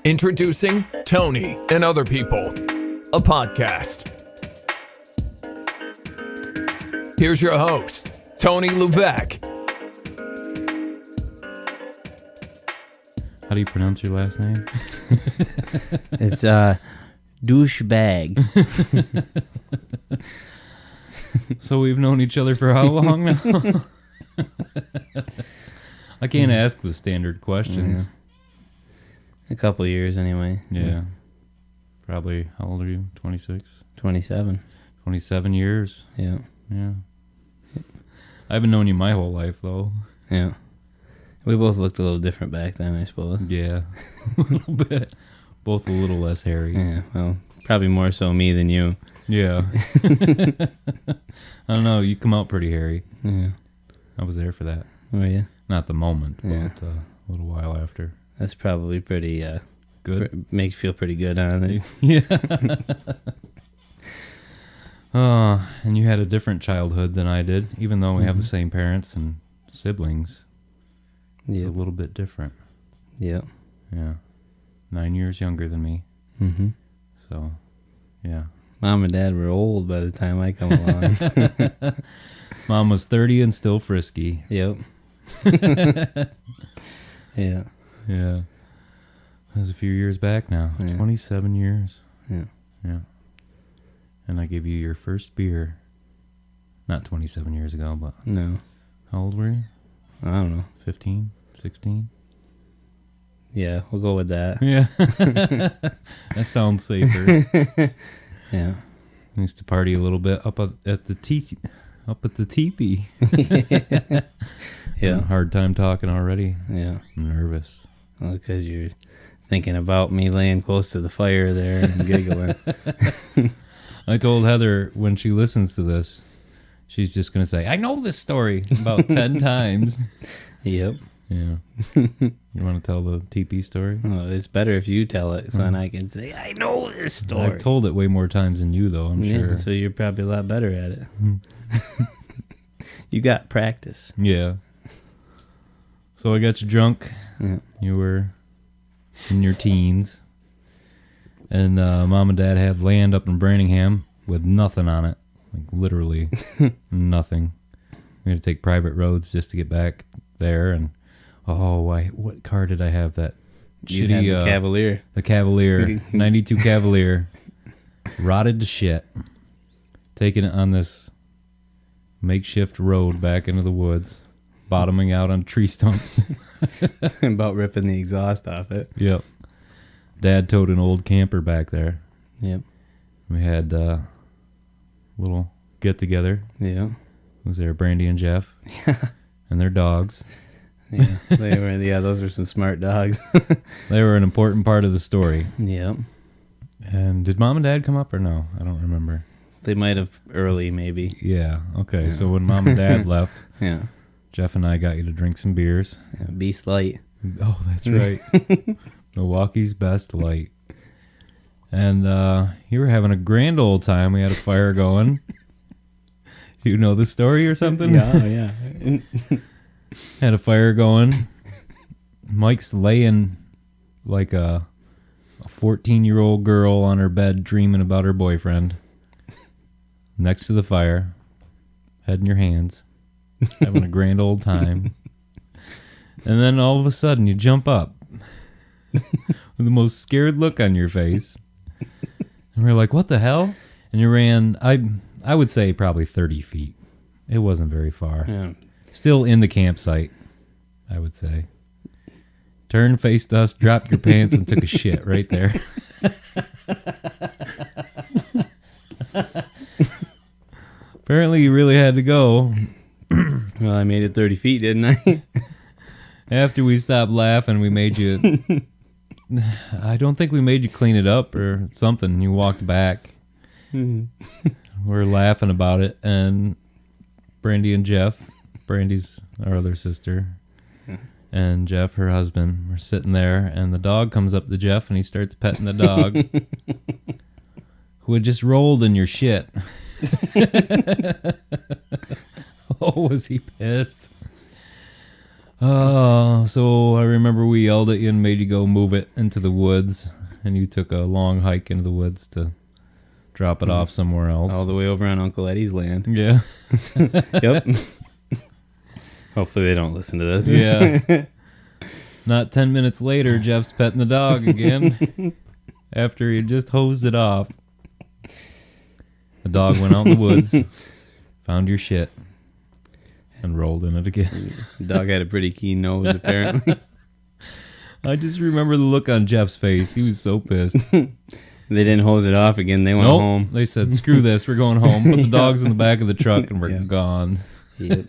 Introducing Tony and Other People, a podcast. Here's your host, Tony Levesque. How do you pronounce your last name? It's douchebag. So we've known each other for how long now? I can't ask the standard questions. Yeah. A couple years anyway. Yeah. Probably, how old are you? 26? 27. 27 years. Yeah. Yeah. I haven't known you my whole life, though. Yeah. We both looked a little different back then, I suppose. Yeah. A little bit. Both a little less hairy. Yeah, well, probably more so me than you. Yeah. I don't know. You come out pretty hairy. Yeah. I was there for that. Oh, yeah? Not the moment, Yeah. but a little while after. That's probably pretty, Good. makes you feel pretty good on it. Yeah. Oh, and you had a different childhood than I did, even though we have the same parents and siblings. It's a Yep. little bit different. Yep. Yeah. 9 years younger than me. Mm-hmm. So, yeah. Mom and Dad were old by the time I come along. Mom was 30 and still frisky. Yep. Yeah. Yeah. That was a few years back now. Yeah. 27 years. Yeah. Yeah. And I gave you your first beer. Not 27 years ago, but No. how old were you? I don't know. 15? 16? Yeah, we'll go with that. Yeah. That sounds safer. Yeah. I used to party a little bit up at the teepee. Yeah. Hard time talking already. Yeah. I'm nervous. Well, because you're thinking about me laying close to the fire there and giggling. I told Heather when she listens to this, she's just going to say, I know this story about 10 times. Yep. Yeah. You want to tell the teepee story? Well, it's better if you tell it, so then I can say, I know this story. I've told it way more times than you, though, I'm sure. So you're probably a lot better at it. You got practice. Yeah. So I got you drunk. Yeah. You were in your teens. And Mom and Dad had land up in Branningham with nothing on it. Like, literally nothing. We had to take private roads just to get back there. And, what car did I have? That You shitty... had the Cavalier. The Cavalier. 92 Cavalier. Rotted to shit. Taking it on this makeshift road back into the woods. Bottoming out on tree stumps. About ripping the exhaust off it. Yep. Dad towed an old camper back there. Yep. We had a little get-together. Yeah. Was there Brandy and Jeff? And their dogs. Yeah. Those were some smart dogs. They were an important part of the story. Yep. And did Mom and Dad come up or no? I don't remember. They might have early, maybe. Yeah. Okay. Yeah. So when Mom and Dad left, Yeah. Jeff and I got you to drink some beers. Yeah. Beast Light. Oh, that's right. Milwaukee's Best Light. And you were having a grand old time. We had a fire going. You know the story or something? Yeah. Had a fire going. Mike's laying like a 14-year-old girl on her bed dreaming about her boyfriend. Next to the fire. Head in your hands. Having a grand old time. And then all of a sudden you jump up. With the most scared look on your face. And we're like, what the hell? And you ran, I would say probably 30 feet. It wasn't very far. Yeah. Still in the campsite, I would say. Turned, faced us, dropped your pants, and took a shit right there. Apparently you really had to go. Well, I made it 30 feet, didn't I? After we stopped laughing, we made you... I don't think we made you clean it up or something. You walked back. We're laughing about it, and Brandy and Jeff, Brandy's our other sister, and Jeff, her husband, were sitting there, and the dog comes up to Jeff, and he starts petting the dog, who had just rolled in your shit. Oh, was he pissed? Oh, So I remember we yelled at you and made you go move it into the woods, and you took a long hike into the woods to drop it off somewhere else. All the way over on Uncle Eddie's land. Yeah. Yep. Hopefully they don't listen to this. Yeah. Not 10 minutes later, Jeff's petting the dog again after he just hosed it off. The dog went out in the woods, found your shit, and rolled in it again. The dog had a pretty keen nose, apparently. I just remember the look on Jeff's face. He was so pissed. They didn't hose it off again. They went home. They said, screw this, we're going home. Put the dogs in the back of the truck and we're gone. Yep.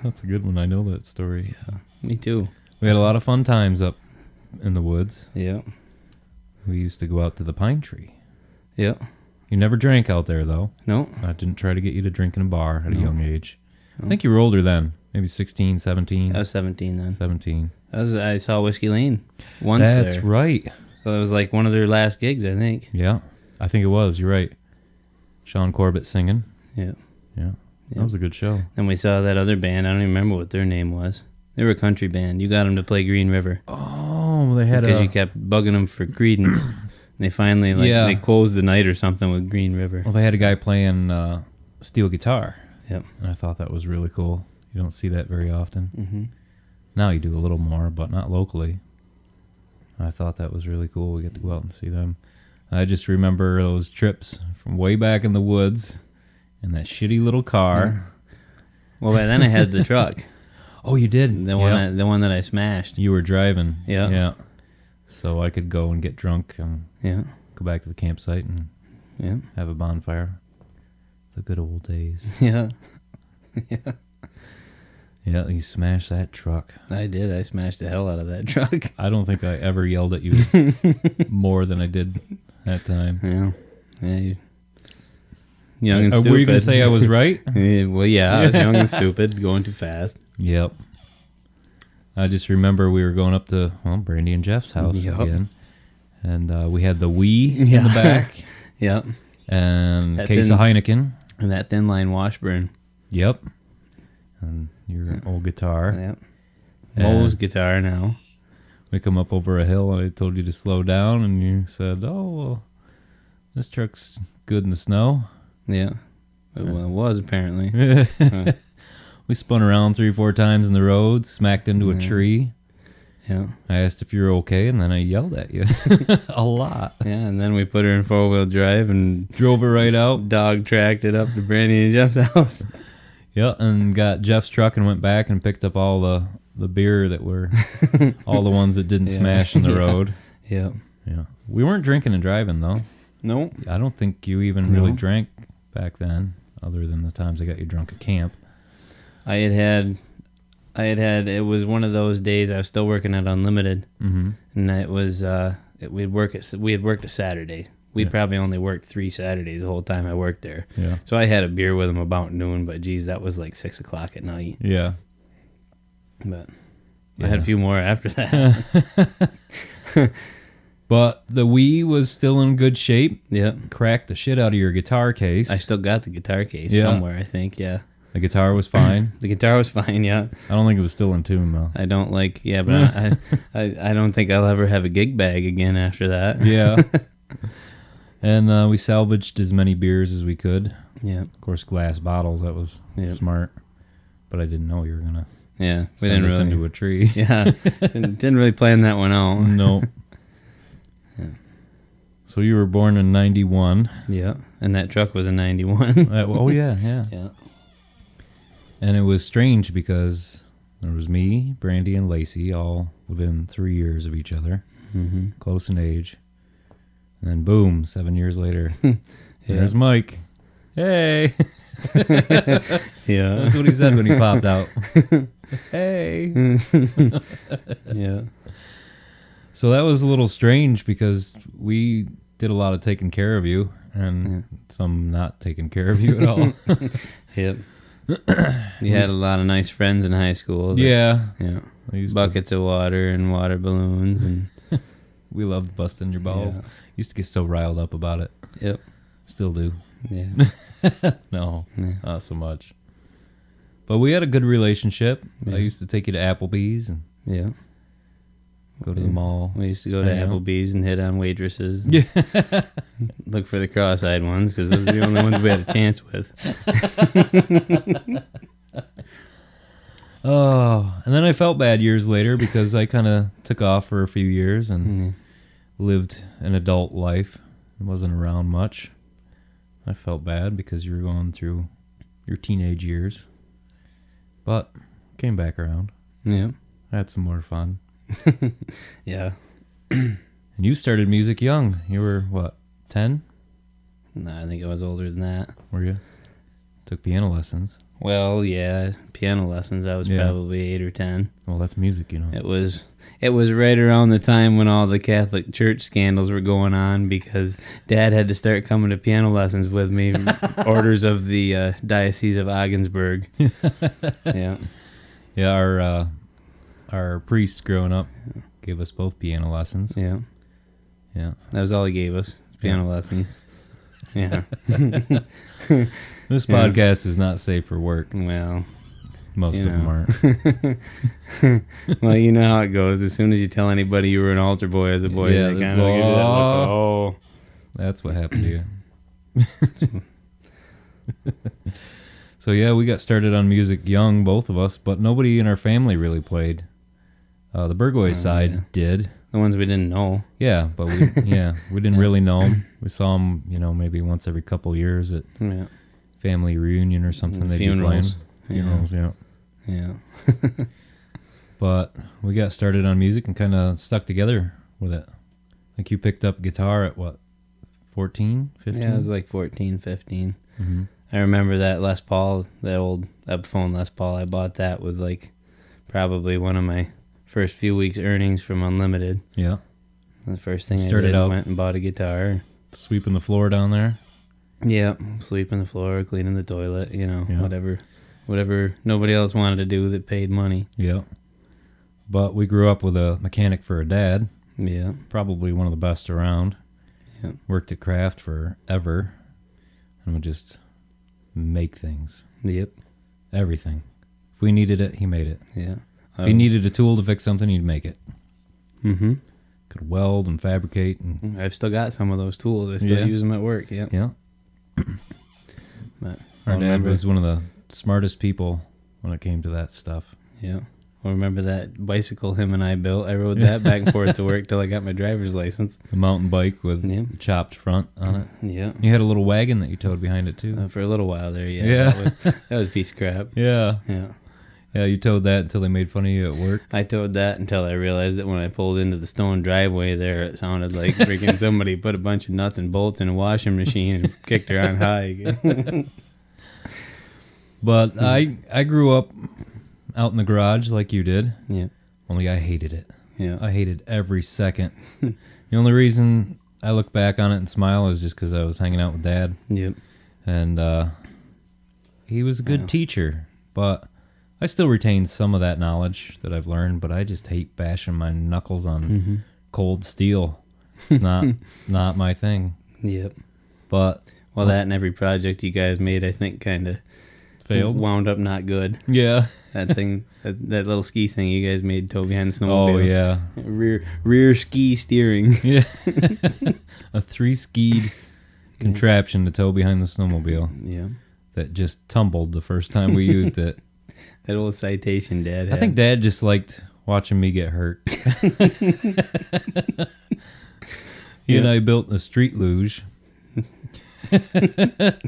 That's a good one. I know that story. Yeah, me too. We had a lot of fun times up in the woods. Yeah. We used to go out to the pine tree. Yeah. You never drank out there, though. No. I didn't try to get you to drink in a bar at a No. young age. No. I think you were older then. Maybe 16, 17. I was 17 then. 17. I saw Whiskey Lane once That's there. right. So it was like one of their last gigs, I think. Yeah. I think it was. You're right. Sean Corbett singing. Yeah. Yeah. Yeah. That was a good show. Then we saw that other band. I don't even remember what their name was. They were a country band. You got them to play Green River. Oh, they had because a... you kept bugging them for Creedence. And they finally, they closed the night or something with Green River. Well, they had a guy playing steel guitar. Yep. And I thought that was really cool. You don't see that very often. Mm-hmm. Now you do a little more, but not locally. I thought that was really cool. We get to go out and see them. I just remember those trips from way back in the woods in that shitty little car. Well, by then I had the truck. Oh, you did? The one that I smashed. You were driving. Yeah. Yeah. So I could go and get drunk and Yeah. go back to the campsite and have a bonfire. The good old days. Yeah. Yeah. Yeah, you smashed that truck. I did. I smashed the hell out of that truck. I don't think I ever yelled at you more than I did that time. Yeah. Yeah. Young and stupid. Were you going to say I was right? Well, yeah. I was young and stupid, going too fast. Yep. I just remember we were going up to, Brandy and Jeff's house again. And we had the Wii in the back. Yep. And a case of Heineken. And that thin line Washburn. Yep. And your old guitar. Yep. Mo's guitar now. We come up over a hill and I told you to slow down and you said, oh, well, this truck's good in the snow. Yeah. Well, it was apparently. We spun around 3 or 4 times in the road, smacked into a tree. Yeah. I asked if you were okay, and then I yelled at you a lot. Yeah, and then we put her in 4-wheel drive and Drove her right out. dog tracked it up to Brandy and Jeff's house. Yeah, and got Jeff's truck and went back and picked up all the beer that were, all the ones that didn't smash in the road. Yeah. Yeah. We weren't drinking and driving, though. No. I don't think you even really drank back then, other than the times I got you drunk at camp. I had, it was one of those days I was still working at Unlimited. Mm-hmm. And it was, we had worked a Saturday. We'd probably only worked 3 Saturdays the whole time I worked there. Yeah. So I had a beer with them about noon, but geez, that was like 6 o'clock at night. Yeah. But I had a few more after that. But the Wii was still in good shape. Yep. Cracked the shit out of your guitar case. I still got the guitar case Yeah. somewhere, I think, yeah. The guitar was fine. The guitar was fine, yeah. I don't think it was still in tune, though. I don't like, but I don't think I'll ever have a gig bag again after that. Yeah. And we salvaged as many beers as we could. Yeah. Of course, glass bottles. That was smart. But I didn't know you were going to Yeah. We send didn't us really. into a tree. Yeah. didn't really plan that one out. No. Yeah. So you were born in 91. Yeah. And that truck was a 91. Oh, yeah, yeah. Yeah. And it was strange because there was me, Brandy, and Lacey all within 3 years of each other. Mm-hmm. Close in age. And then boom, 7 years later, there's Mike. Hey. Yeah. That's what he said when he popped out. Hey. Yeah. So that was a little strange because we did a lot of taking care of you and some not taking care of you at all. Yep. You had a lot of nice friends in high school. Yeah. Yeah. We used Buckets of water and water balloons and we loved busting your balls. Yeah. Used to get so riled up about it. Yep. Still do. Yeah. No, Yeah. not so much. But we had a good relationship. Yeah. I used to take you to Applebee's and Yeah. go to the mall. We used to go to Yeah. Applebee's and hit on waitresses. Yeah. Look for the cross-eyed ones because those are the only ones we had a chance with. Oh, and then I felt bad years later because I kind of took off for a few years and lived an adult life. I wasn't around much. I felt bad because you were going through your teenage years. But came back around. Yeah. Had some more fun. Yeah. And you started music young. You were, what, 10? No, I think I was older than that. Were you? Took piano lessons. Well, yeah, piano lessons. I was Yeah. probably 8 or 10. Well, that's music, you know. It was right around the time when all the Catholic Church scandals were going on because Dad had to start coming to piano lessons with me. Orders of the Diocese of Ogdensburg. Yeah. Yeah, our priest growing up gave us both piano lessons. Yeah. Yeah. That was all he gave us, piano lessons. Yeah. This podcast is not safe for work. Well, Most you of them know. aren't. well, you know how it goes. As soon as you tell anybody you were an altar boy as a boy, Yeah, they kind of give you that look. Oh. That's what happened to you. So yeah, we got started on music young, both of us, but nobody in our family really played. The Burgoyne side yeah. did. The ones we didn't know. Yeah, but we didn't really know them. We saw them, maybe once every couple years at Yeah. family reunion or something. They'd Funerals. be playing. Funerals, yeah. Yeah. But we got started on music and kind of stuck together with it. Like you picked up guitar at what, 14, 15? Yeah, I was like 14, 15. Mm-hmm. I remember that Les Paul, the old Epiphone Les Paul. I bought that with like probably one of my first few weeks' earnings from Unlimited. Yeah. The first thing Started I did, out- went and bought a guitar. Sweeping the floor down there. Yeah, sweeping the floor, cleaning the toilet, Yeah. whatever nobody else wanted to do that paid money. Yeah. But we grew up with a mechanic for a dad. Yeah. Probably one of the best around. Yeah. Worked at Kraft forever. And would just make things. Yep. Everything. If we needed it, he made it. Yeah. If he needed a tool to fix something, he'd make it. Mm-hmm. Could weld and fabricate. And I've still got some of those tools. I still Yeah. use them at work. Yeah. yeah. But Our I'll dad remember- was one of the smartest people when it came to that stuff. Yeah. I remember that bicycle him and I built. I rode that back and forth to work till I got my driver's license. The mountain bike with Yeah. chopped front on it. Yeah. You had a little wagon that you towed behind it too. For a little while there, yeah. Yeah. That was a piece of crap. Yeah. Yeah. Yeah, you towed that until they made fun of you at work. I towed that until I realized that when I pulled into the stone driveway there, it sounded like freaking somebody put a bunch of nuts and bolts in a washing machine and kicked her on high. But I grew up out in the garage like you did. Yeah. Only I hated it. Yeah. I hated every second. The only reason I look back on it and smile is just because I was hanging out with Dad. Yep. And he was a good Yeah. teacher. But I still retain some of that knowledge that I've learned. But I just hate bashing my knuckles on cold steel. It's not my thing. Yep. But Well, that and every project you guys made, I think, kind of failed. wound up not good. Yeah. That thing, that little ski thing you guys made tow behind the snowmobile. Oh, yeah. Rear ski steering. Yeah. A 3-skied contraption to tow behind the snowmobile Yeah. that just tumbled the first time we used it. That old Citation Dad I had. think Dad just liked watching me get hurt. He and I built a street luge.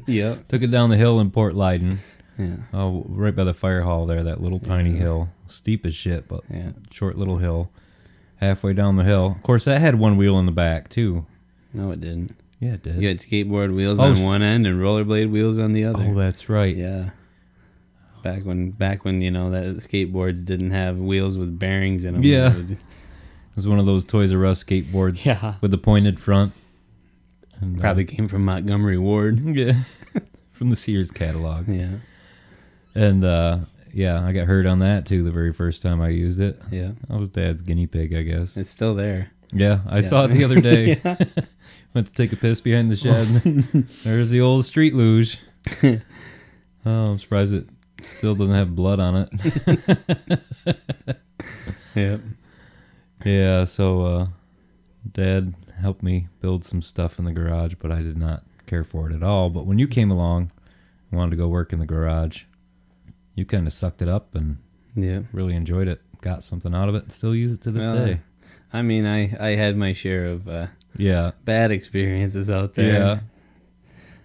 Yep. Took it down the hill in Port Leyden. Yeah. Oh, right by the fire hall there, that little tiny hill. Steep as shit, but Yeah. short little hill. Halfway down the hill. Of course, that had one wheel in the back, too. No, it didn't. Yeah, it did. You had skateboard wheels Oh, on s- one end and rollerblade wheels on the other. Oh, that's right. Yeah. Back when that skateboards didn't have wheels with bearings in them. Yeah. It was one of those Toys R Us skateboards Yeah. with the pointed front. And, Probably came from Montgomery Ward. yeah, from the Sears catalog. Yeah. And yeah, I got hurt on that too the very first time I used it. Yeah. I was Dad's guinea pig, I guess. It's still there. Yeah, I saw it the other day. Went to take a piss behind the shed. There's the old street luge. Oh, I'm surprised it Still doesn't have blood on it. Yep. Yeah, so Dad helped me build some stuff in the garage, but I did not care for it at all. But when you came along and wanted to go work in the garage, you kind of sucked it up and really enjoyed it. Got something out of it and still use it to this day. I mean, I had my share of bad experiences out there. Yeah. I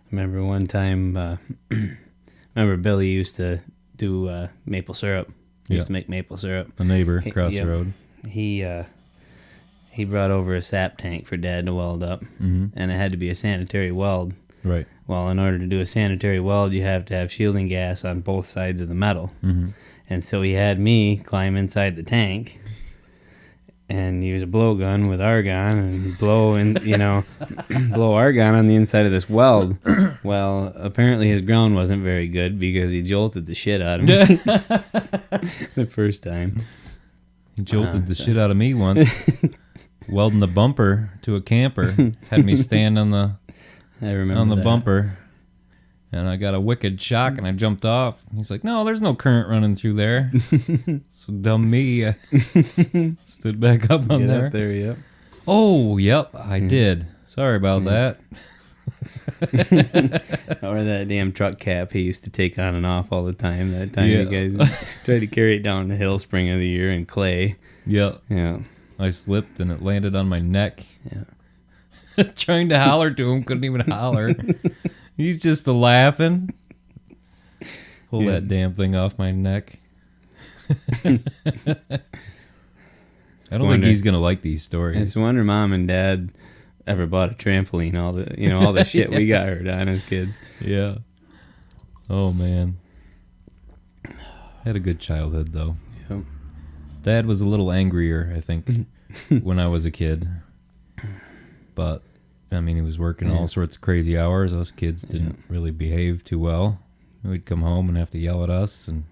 remember one time, remember Billy used to do maple syrup. He used to make maple syrup. A neighbor across the road. He brought over a sap tank for Dad to weld up, and it had to be a sanitary weld. Right. Well, in order to do a sanitary weld, you have to have shielding gas on both sides of the metal. And so he had me climb inside the tank and use a blowgun with argon and blow argon on the inside of this weld. Well, apparently his ground wasn't very good because he jolted the shit out of me the first time. He jolted the shit out of me once. Welding the bumper to a camper. Had me stand on the bumper. And I got a wicked shock and I jumped off. He's like, no, there's no current running through there. So dumb me. I stood back up on there. Up there, yep. Oh, yep, I did. Sorry about that. Or that damn truck cap he used to take on and off all the time. That time you guys tried to carry it down the hill spring of the year in clay. Yep. Yeah. I slipped and it landed on my neck. Yeah. Trying to holler to him, couldn't even holler. He's just laughing. Pull that damn thing off my neck. I don't think he's gonna like these stories. It's a wonder Mom and Dad ever bought a trampoline. All the shit we got hurt on as kids. Yeah. Oh man. Had a good childhood though. Yep. Dad was a little angrier, I think, when I was a kid. But I mean, he was working all sorts of crazy hours. Us kids didn't really behave too well. We'd come home and have to yell at us, and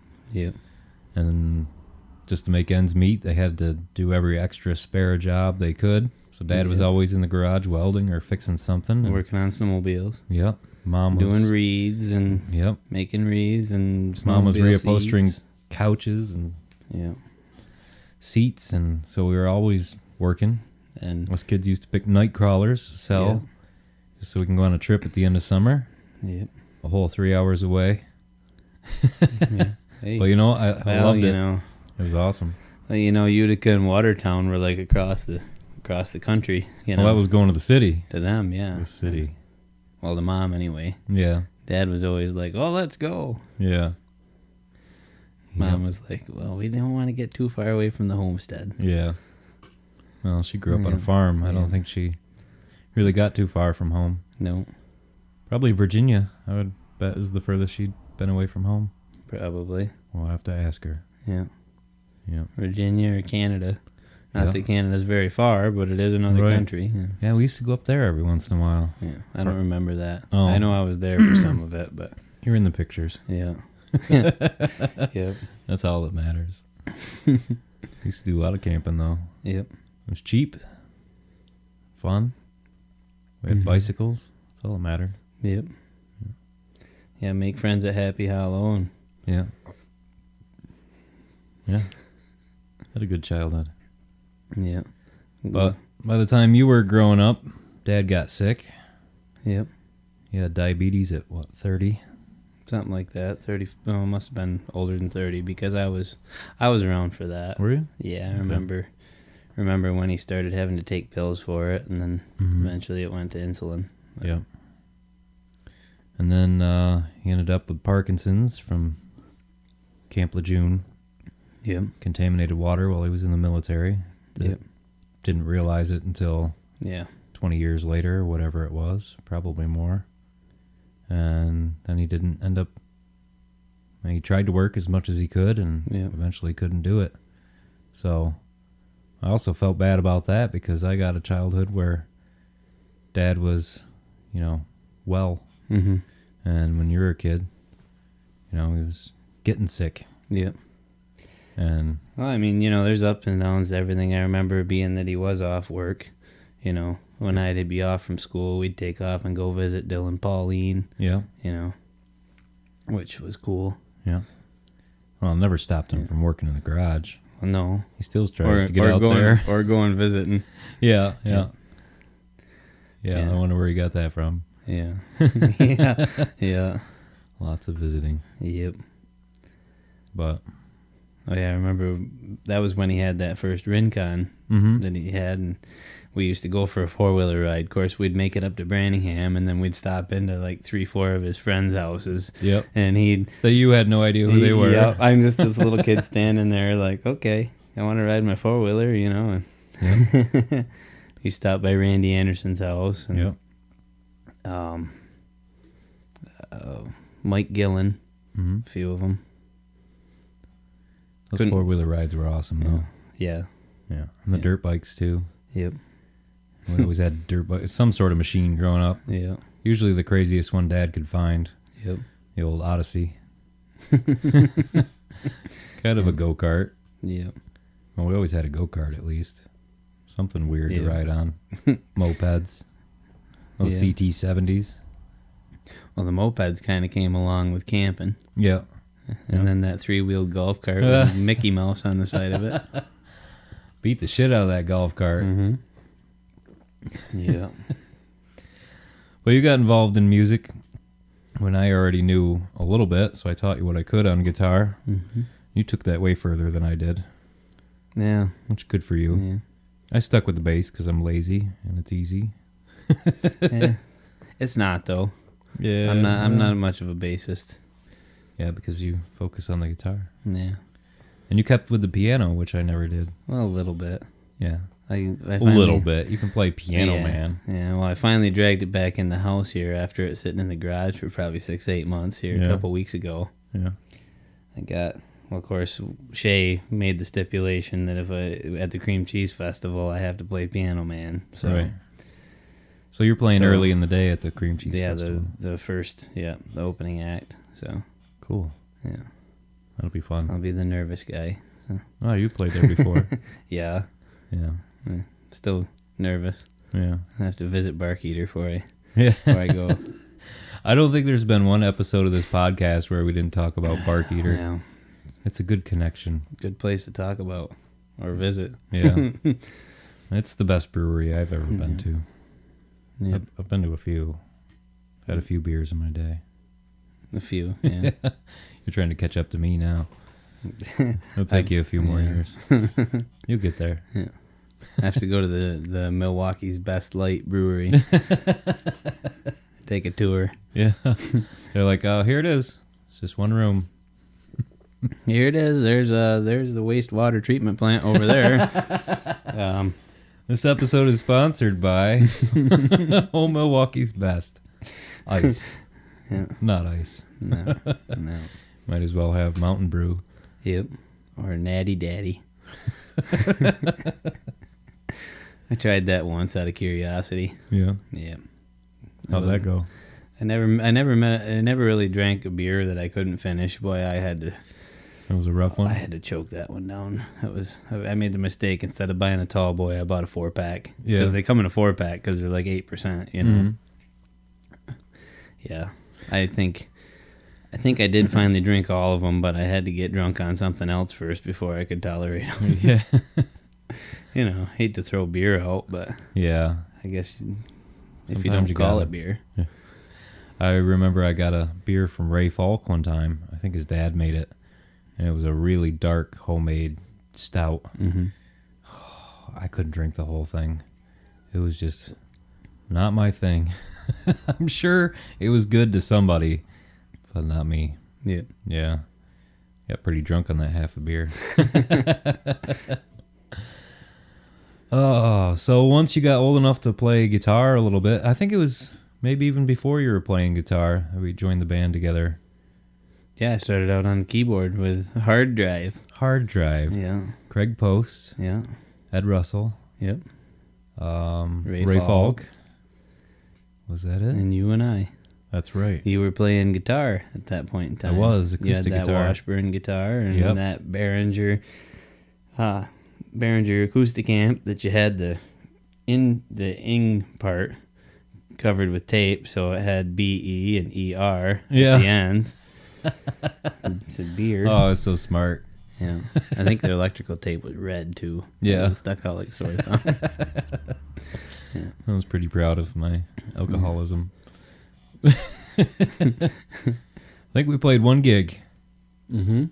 just to make ends meet, they had to do every extra spare job they could. So Dad was always in the garage welding or fixing something, working on snowmobiles. Yep. Mom was doing wreaths and making wreaths, and Mom was reupholstering seats. couches and seats, and so we were always working. And us kids used to pick night crawlers to sell, just so we can go on a trip at the end of summer. Yep. A whole 3 hours away. Hey. But I loved it. It was awesome. Well, Utica and Watertown were like across the country. Well, that was going to the city. To them, yeah. The city. Well, to Mom anyway. Yeah. Dad was always like, "Oh, let's go." Yeah. Mom was like, "Well, we didn't want to get too far away from the homestead." Yeah. Well, she grew up on a farm. I don't think she really got too far from home. No. Probably Virginia, I would bet, is the furthest she'd been away from home. Probably. We'll have to ask her. Yeah. Yeah. Virginia or Canada. Not that Canada's very far, but it is another country. Yeah, we used to go up there every once in a while. Yeah, I don't remember that. Oh. I know I was there for some of it, but... You're in the pictures. Yeah. Yep. That's all that matters. We used to do a lot of camping, though. Yep. It was cheap. Fun. We had bicycles. That's all that mattered. Yep. Yeah, make friends at Happy Hollow. And yeah. Had a good childhood. Yeah. But by the time you were growing up, Dad got sick. Yep. He had diabetes at, 30? Something like that. 30. Oh, must have been older than 30 because I was around for that. Were you? Yeah, I remember when he started having to take pills for it, and then eventually it went to insulin. Yeah. And then he ended up with Parkinson's from Camp Lejeune. Yep. Contaminated water while he was in the military. Yep. Didn't realize it until 20 years later, or whatever it was, probably more. And then he didn't end up... he tried to work as much as he could and eventually couldn't do it. So I also felt bad about that because I got a childhood where Dad was, well. Mm-hmm. And when you were a kid, he was getting sick. Yep. And well, I mean, there's ups and downs to everything. I remember being that he was off work. When I'd be off from school, we'd take off and go visit Dylan and Pauline. Yeah. Which was cool. Yeah. Well, it never stopped him from working in the garage. No. He still tries to get out going, there. Or going visiting. Yeah. Yeah. I wonder where he got that from. Yeah. Yeah. Yeah. Lots of visiting. Yep. But Oh, yeah, I remember that was when he had that first Rincon that he had, and we used to go for a four-wheeler ride. Of course, we'd make it up to Branningham, and then we'd stop into like 3-4 of his friends' houses. Yep. And But you had no idea who they were. Yep. I'm just this little kid standing there like, okay, I want to ride my four-wheeler, And Yep. he stopped by Randy Anderson's house. And, Yep. Mike Gillen, Mm-hmm. a few of them. Those Couldn't- four-wheeler rides were awesome, though. Yeah. Yeah. And the dirt bikes, too. Yep. We always had dirt bikes, some sort of machine growing up. Yeah. Usually the craziest one Dad could find. Yep. The old Odyssey. Kind of a go-kart. Yep. Well, we always had a go-kart, at least. Something weird to Yeah. ride on. Mopeds. Those Yeah. CT-70s. Well, the mopeds kind of came along with camping. Yeah. And then that 3-wheeled golf cart with Mickey Mouse on the side of it. Beat the shit out of that golf cart. Mm-hmm. Yeah. Well, you got involved in music when I already knew a little bit, so I taught you what I could on guitar. Mm-hmm. You took that way further than I did, Yeah. which is good for you. Yeah. I stuck with the bass because I'm lazy and it's easy. Yeah. It's not though. Yeah. I'm not much of a bassist. Yeah, because you focus on the guitar. Yeah. And you kept with the piano, which I never did. Well, a little bit. Yeah. I A finally, little bit. You can play piano, yeah, man. Yeah. Well, I finally dragged it back in the house here after it sitting in the garage for probably 6-8 months here Yeah. a couple weeks ago. Yeah. Well, of course, Shay made the stipulation that if at the Cream Cheese Festival, I have to play Piano Man. So, Right. So you're playing early in the day at the Cream Cheese yeah, Festival. the opening act. So, Cool. yeah, That'll be fun. I'll be the nervous guy. Oh, you played there before. Yeah, Yeah. still nervous. Yeah. I have to visit Barkeeter before Yeah. I go. I don't think there's been one episode of this podcast where we didn't talk about Bark Eater. Yeah, It's a good connection. good place to talk about or visit. Yeah. It's the best brewery I've ever been to. Yep, I've been to a few. I've had a few beers in my day. a few. Yeah, You're trying to catch up to me now. It'll take you a few more years. You'll get there. I have to go to the Milwaukee's Best Light Brewery. Take a tour. Yeah. They're like, oh, here it is. It's just one room. Here it is. There's the wastewater treatment plant over there. This episode is sponsored by Old Milwaukee's Best. Ice. Yeah. Not ice. No. Might as well have Mountain Brew. Yep. Or Natty Daddy. I tried that once out of curiosity. Yeah. Yeah. How'd that go? I never really drank a beer that I couldn't finish. Boy, It was a rough one. I had to choke that one down. I made the mistake, instead of buying a tall boy, I bought a 4-pack. Yeah. Because they come in a 4-pack because they're like 8%, you know. Yeah. I think I did finally drink all of them, but I had to get drunk on something else first before I could tolerate them. Yeah. Hate to throw beer out, but Yeah. I guess if Sometimes you don't you call gotta. it beer. I remember I got a beer from Ray Falk one time. I think his dad made it. And it was a really dark homemade stout. Mm-hmm. I couldn't drink the whole thing. It was just not my thing. I'm sure it was good to somebody, but not me. Yeah. Yeah. Got pretty drunk on that half a beer. Oh, so once you got old enough to play guitar a little bit, I think it was maybe even before you were playing guitar, we joined the band together. Yeah, I started out on the keyboard with Hard Drive. Hard Drive. Yeah. Craig Post, Yeah. Ed Russell, Yep. Ray Falk. Falk. Was that it? And you and I. That's right. You were playing guitar at that point in time. I was, You had acoustic that guitar. Washburn guitar and Yep. that Behringer acoustic amp that you had the ing part covered with tape, so it had BE and ER Yeah. at the ends. It's a beard. Oh, it's so smart. Yeah. I think their electrical tape was red, too. Yeah. It stuck out like a sore thumb. I was pretty proud of my alcoholism. I think we played one gig. Mm-hmm.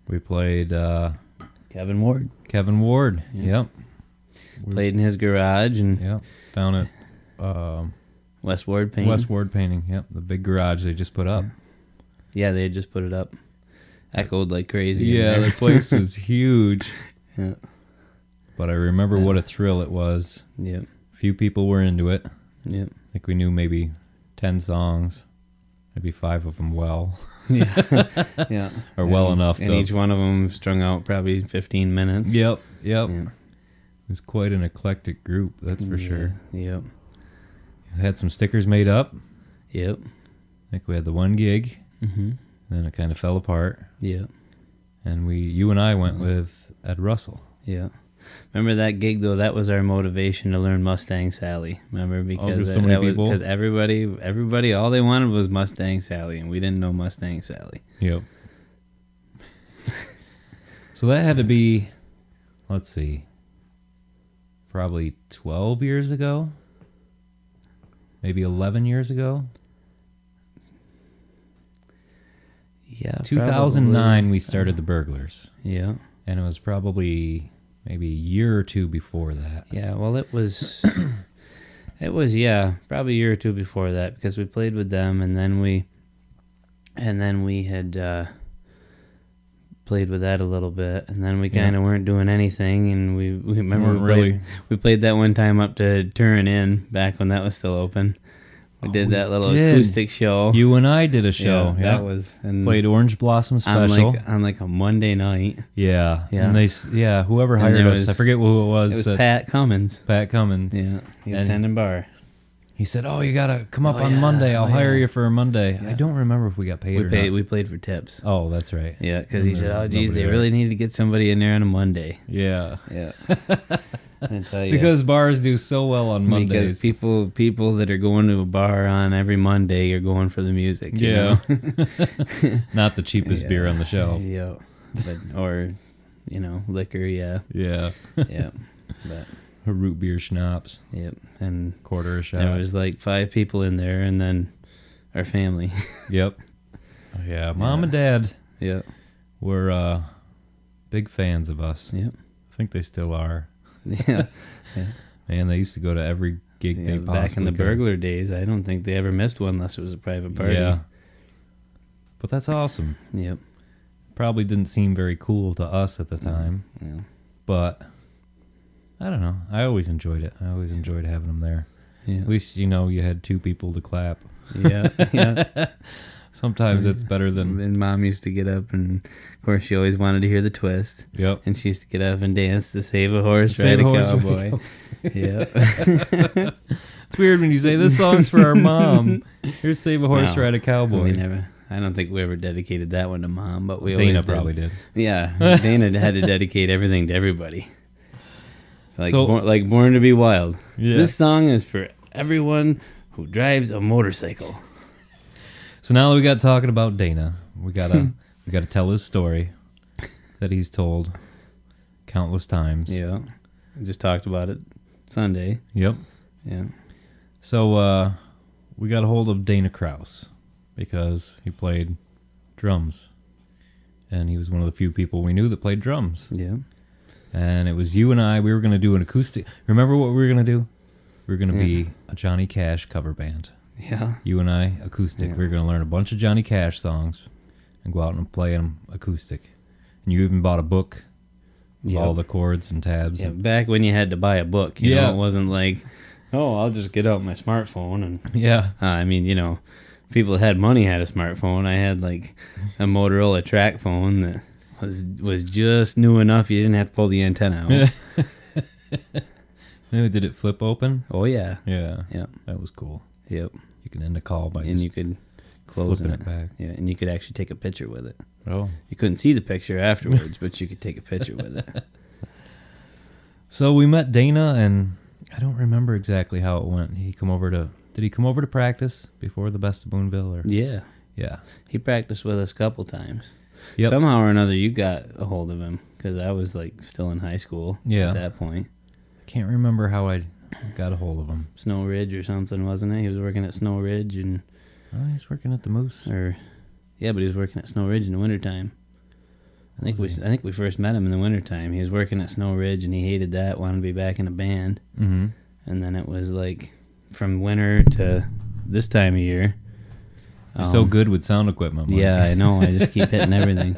We played Kevin Ward. Kevin Ward. Yeah. Yep. Played in his garage and Yep. Down at West Ward Painting. West Ward Painting. Yep. The big garage they just put up. Yeah, they had just put it up. Echoed like crazy. Yeah, in the there. place was huge. Yeah. But I remember what a thrill it was. Yep. Few people were into it. Yep. I think we knew maybe 10 songs. Maybe 5 of them well. Yeah. Yeah. Or well enough and to... each one of them strung out probably 15 minutes. Yep. Yeah. It was quite an eclectic group, that's for sure. Yep. We had some stickers made up. Yep. I think we had the one gig. Mm-hmm. Then it kind of fell apart. Yep. And you and I went with Ed Russell. Yeah. Remember that gig though? That was our motivation to learn Mustang Sally. Remember because so many people. Because everybody, all they wanted was Mustang Sally, and we didn't know Mustang Sally. Yep. So that had to be, let's see, probably 12 years ago, maybe 11 years ago. Yeah. 2009 probably. we started the Burglars, Yeah. and it was probably maybe a year or two before that. Yeah. Well, it was. It was probably a year or two before that because we played with them, and then we had played with that a little bit, and then we kind of weren't doing anything, and we remember we played that one time up to Turin Inn back when that was still open. We did that little acoustic show. You and I did a show. Yeah, that was and played Orange Blossom Special on like a Monday night. Yeah, Yeah. And whoever And hired there us, was- I forget who it was. It was Pat Cummins. Pat Cummins. Yeah, he was And- tending bar. He said, "Oh, you gotta come up Oh, on yeah. Monday. I'll Oh, hire yeah. you for a Monday." Yeah. I don't remember if we got paid or not. We played for tips. Oh, that's right. Yeah, because he And said, there's "Oh, geez, nobody they there. really need to get somebody in there on a Monday." Yeah, Yeah, I tell you. because bars do so well on Mondays. Because people that are going to a bar on every Monday are going for the music. You Yeah. know? Not the cheapest beer on the shelf. Yeah, or liquor. Yeah, Yeah, yeah, but a root beer schnapps, yep. And quarter a shot. there was like 5 people in there, and then our family. Yep. Oh, yeah, Mom and Dad Yep, were big fans of us. yep, I think they still are. yeah. Man, they used to go to every gig Yeah, they possibly back in the could. burglar days, I don't think they ever missed one unless it was a private party. Yeah. But that's awesome. Yep. Probably didn't seem very cool to us at the time, Yeah. but I don't know. I always enjoyed it. I always enjoyed having them there. Yeah. At least, you had 2 people to clap. Yeah. Yeah. Sometimes it's better than... And Mom used to get up, and of course she always wanted to hear the twist. Yep. And she used to get up and dance to Save a Horse, Save Ride a a Horse, Cowboy. Ride Yeah. It's weird when you say, this song's for our mom. Here's Save a Horse, No, Ride a Cowboy. I don't think we ever dedicated that one to Mom, but we Dana always did. probably did. Yeah. Dana had to dedicate everything to everybody. Like, So- Born to be Wild. Yeah. This song is for everyone who drives a motorcycle. So now that we got talking about Dana, we gotta tell his story that he's told countless times. Yeah. We just talked about it Sunday. Yep. Yeah. So we got a hold of Dana Kraus because he played drums, and he was one of the few people we knew that played drums. Yeah. And it was you and I. We were gonna do an acoustic. Remember what we were gonna do? We were gonna be a Johnny Cash cover band. Yeah. You and I, acoustic. Yeah. We were going to learn a bunch of Johnny Cash songs and go out and play them acoustic. And you even bought a book with all the chords and tabs. Yeah. And, Back when you had to buy a book, you Yeah. know, it wasn't like, oh, I'll just get out my smartphone and yeah. I mean, people that had money had a smartphone. I had like a Motorola track phone that was just new enough you didn't have to pull the antenna out. Did it flip open? Oh yeah. Yeah. Yeah. That was cool. Yep. You can end a call by And just you could close flipping it back. Yeah, and you could actually take a picture with it. Oh. You couldn't see the picture afterwards, but you could take a picture with it. So we met Dana, and I don't remember exactly how it went. Did he come over to practice before the Best of Boonville? Or? Yeah. Yeah. He practiced with us a couple times. Yep. Somehow or another, you got a hold of him because I was like still in high school Yeah. at that point. Can't remember how I got a hold of him. Snow Ridge or something, wasn't it? He was working at Snow Ridge and Oh, he's working at the Moose. but he was working at Snow Ridge in the wintertime. I think Was he? I think we first met him in the wintertime. He was working at Snow Ridge and he hated that, wanted to be back in a band. Mm-hmm. And then it was like from winter to this time of year. You're so good with sound equipment, Mike. Yeah, I know. I just keep hitting everything.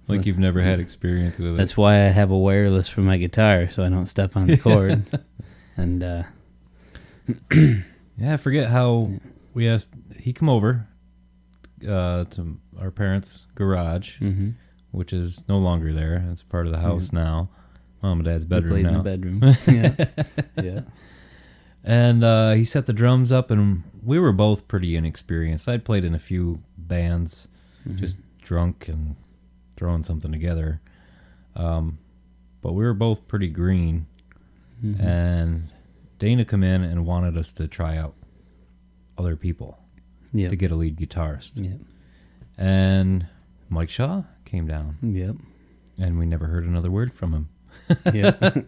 Like you've never had experience with it. That's why I have a wireless for my guitar so I don't step on the cord. And Yeah, I forget how we asked. He come over to our parents' garage, mhm. which is no longer there. It's part of the house now. Mom and Dad's We bedroom played now. in the bedroom. Yeah. Yeah. And he set the drums up, and we were both pretty inexperienced. I'd played in a few bands, just drunk and throwing something together. But we were both pretty green. Mhm. And Dana come in and wanted us to try out other people Yep. to get a lead guitarist. Yep. And Mike Shaw came down, Yep. and we never heard another word from him. Yep.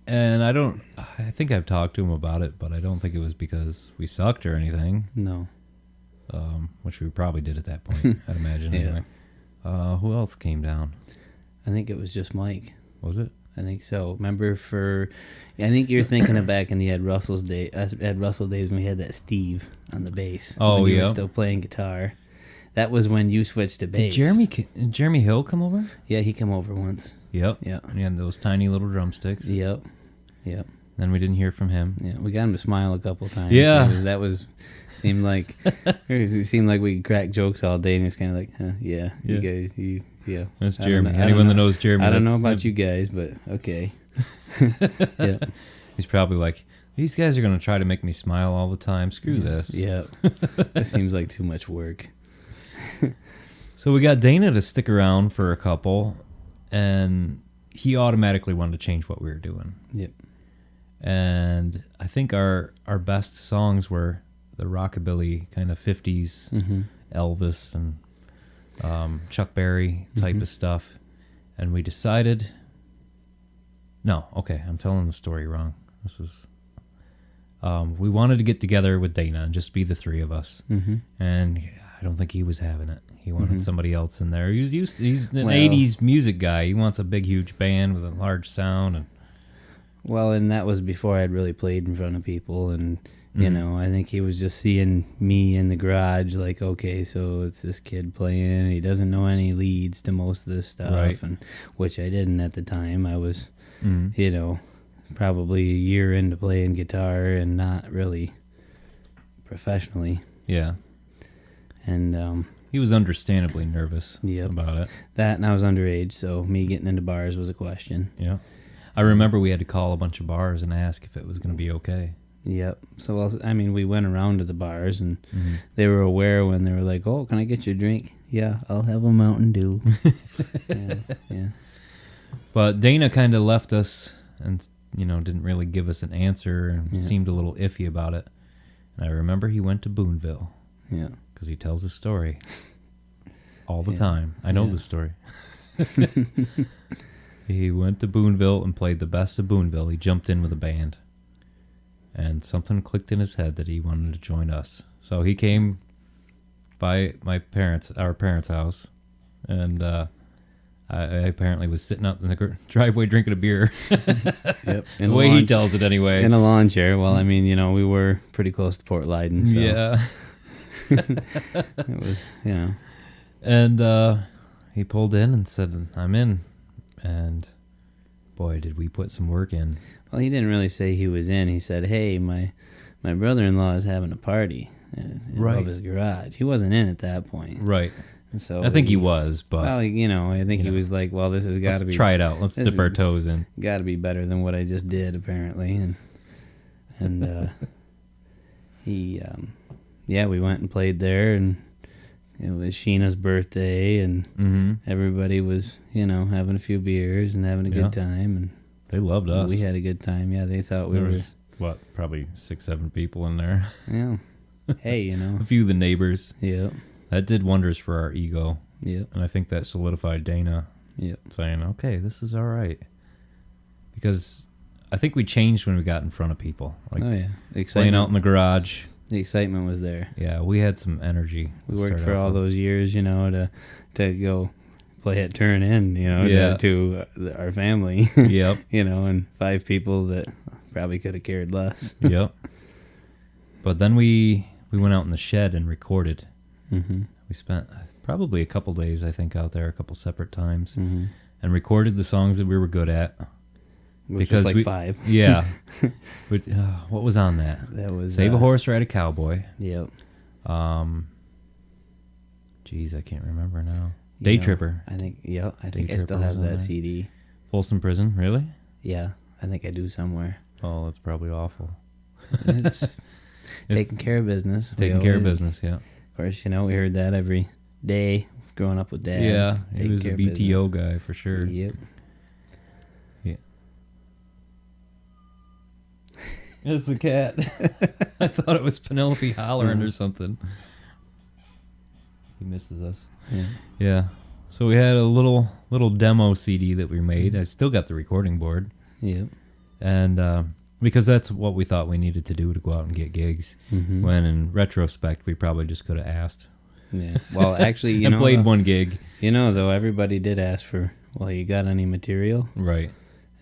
And I think I've talked to him about it, but I don't think it was because we sucked or anything, No. which we probably did at that point, I'd imagine. Yeah. Anyway. Who else came down? I think it was just Mike. Was it? I think so. Remember I think you're thinking of back in the Ed Russell days when we had that Steve on the bass. Oh, when you yeah. were still playing guitar. That was when you switched to bass. Did Jeremy Hill come over? Yeah, he come over once. Yep. Yeah. And he had those tiny little drumsticks. Yep. Yep. Then we didn't hear from him. Yeah. We got him to smile a couple times. Yeah. Seemed like we could crack jokes all day, and it's kind of like, huh, yeah, Yeah. you guys, yeah. That's I don't Jeremy. know- I don't Anyone that know- knows Jeremy. I don't know that's- about you guys, but okay. Yeah. He's probably like, these guys are going to try to make me smile all the time. Screw this. Yeah. That seems like too much work. So we got Dana to stick around for a couple, and he automatically wanted to change what we were doing. Yep. And I think our best songs were the rockabilly kind of 50s Mm-hmm. Elvis and Chuck Berry type of stuff. And we decided... No, okay, I'm telling the story wrong. This is... we wanted to get together with Dana and just be the three of us. Mm-hmm. And I don't think he was having it. He wanted somebody else in there. He's an Well- 80s music guy. He wants a big, huge band with a large sound. And Well, and that was before I'd really played in front of people, and you know, I think he was just seeing me in the garage, like, okay, so it's this kid playing. He doesn't know any leads to most of this stuff, Right. and which I didn't at the time. I was, you know, probably a year into playing guitar and not really professionally, yeah, and he was understandably nervous Yep. about it. that, and I was underage, so me getting into bars was a question. Yeah. I remember we had to call a bunch of bars and ask if it was going to be okay. Yep. So, I mean, we went around to the bars, and they were aware when they were like, oh, can I get you a drink? Yeah, I'll have a Mountain Dew. Yeah. But Dana kind of left us and, didn't really give us an answer and seemed a little iffy about it. And I remember he went to Boonville Yeah. because he tells his story all the time. I know Yeah. the story. He went to Boonville and played the best of Boonville. He jumped in with a band. And something clicked in his head that he wanted to join us. So he came by our parents' house, and I apparently was sitting out in the driveway drinking a beer. Yep. The way he tells it anyway. In a lawn chair. Well, I mean, we were pretty close to Port Leyden, so Yeah. it was, And he pulled in and said, I'm in. And boy, did we put some work in. Well, he didn't really say he was in. He said, hey, my brother-in-law is having a party in Right. his garage. He wasn't in at that point. Right. And so I think he was, but Well, I think he was like, well, this has got let's to be try it out. Let's this dip is- our toes in. got to be better than what I just did, apparently. And he, we went and played there, and it was Sheena's birthday, and everybody was, having a few beers and having a Yeah. good time, and They loved us. we had a good time. Yeah, they thought we there were, was, probably 6-7 people in there. yeah. hey, a few of the neighbors. Yep. That did wonders for our ego. Yep. And I think that solidified Dana Yep. saying, okay, this is all right. Because I think we changed when we got in front of people. Like Oh, yeah. playing out in the garage. The excitement was there. Yeah, we had some energy. We to worked start for off all with. those years, to go play at Turn In, Yeah. to our family. Yep. And 5 people that probably could have cared less. Yep. But then we went out in the shed and recorded. Mm-hmm. We spent probably a couple days, I think, out there, a couple separate times, Mm-hmm. and recorded the songs that we were good at. Which Because was like we- 5. Yeah. What was on that? That was Save a Horse, Ride a Cowboy. Yep. Geez, I can't remember now. Day Tripper. I think. Yep. I think Day I still Tripper was have on that there. CD. Folsom Prison, really? Yeah, I think I do somewhere. Oh, that's probably awful. It's taking care of business. We Taking care of always- business, yeah. Of course, we heard that every day growing up with Dad. Yeah, he Taking was a care of BTO business. guy for sure. Yep. Yeah. It's a cat. I thought it was Penelope hollering or something. He misses us. Yeah. Yeah. So we had a little demo CD that we made. I still got the recording board. Yep. And because that's what we thought we needed to do to go out and get gigs. Mm-hmm. When in retrospect, we probably just could have asked. Yeah. Well, actually, And played one gig. though, everybody did ask for, well, you got any material? Right.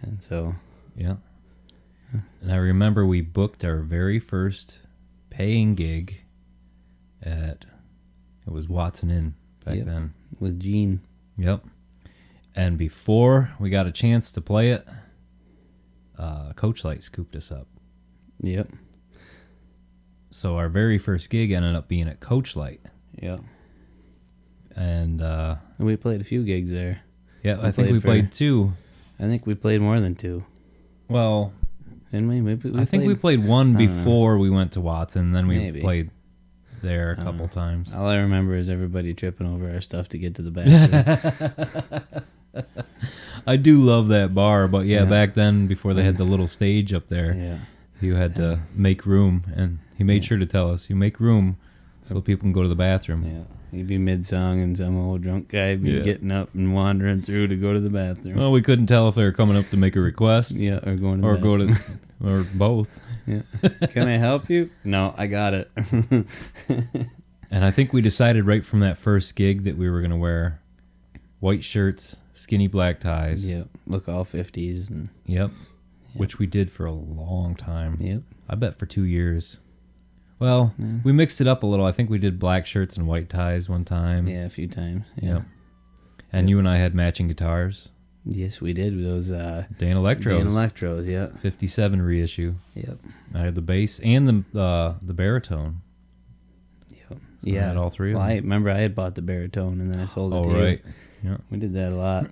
And so, Yeah. And I remember we booked our very first paying gig it was Watson Inn back Yep. then. with Gene. Yep. And before we got a chance to play it, Coach Light scooped us up. Yep. So our very first gig ended up being at Coach Light. Yep. And And we played a few gigs there. yeah, We I think played we for- played 2. I think we played more than 2. Well, Didn't we? Maybe I think we played one I don't know. before we went to Watson. Then we Maybe. played there a I don't couple know. times. All I remember is everybody tripping over our stuff to get to the bathroom. I do love that bar, but yeah, Yeah. back then before they had the little stage up there, Yeah. you had to make room, and he made sure to tell us, you make room so people can go to the bathroom. Yeah. You'd be mid-song and some old drunk guy would be Yeah. getting up and wandering through to go to the bathroom. Well, we couldn't tell if they were coming up to make a request, Yeah, or going to or the go to, bathroom. or both. Yeah. Can I help you? No, I got it. And I think we decided right from that first gig that we were going to wear white shirts, skinny black ties. Yep. Look all 50s and Yep. Which we did for a long time. yep. I bet for 2 years. Well, Yeah. we mixed it up a little. I think we did black shirts and white ties one time. Yeah, a few times. Yeah. Yep. And you and I had matching guitars. Yes, we did. Those Dan Electros. Dan Electros, yeah. 57 reissue. Yep. I had the bass and the baritone. Yep. I Yeah. had all 3 of Well, them. I remember I had bought the baritone and then I sold it Oh, to right. you. Yeah. We did that a lot.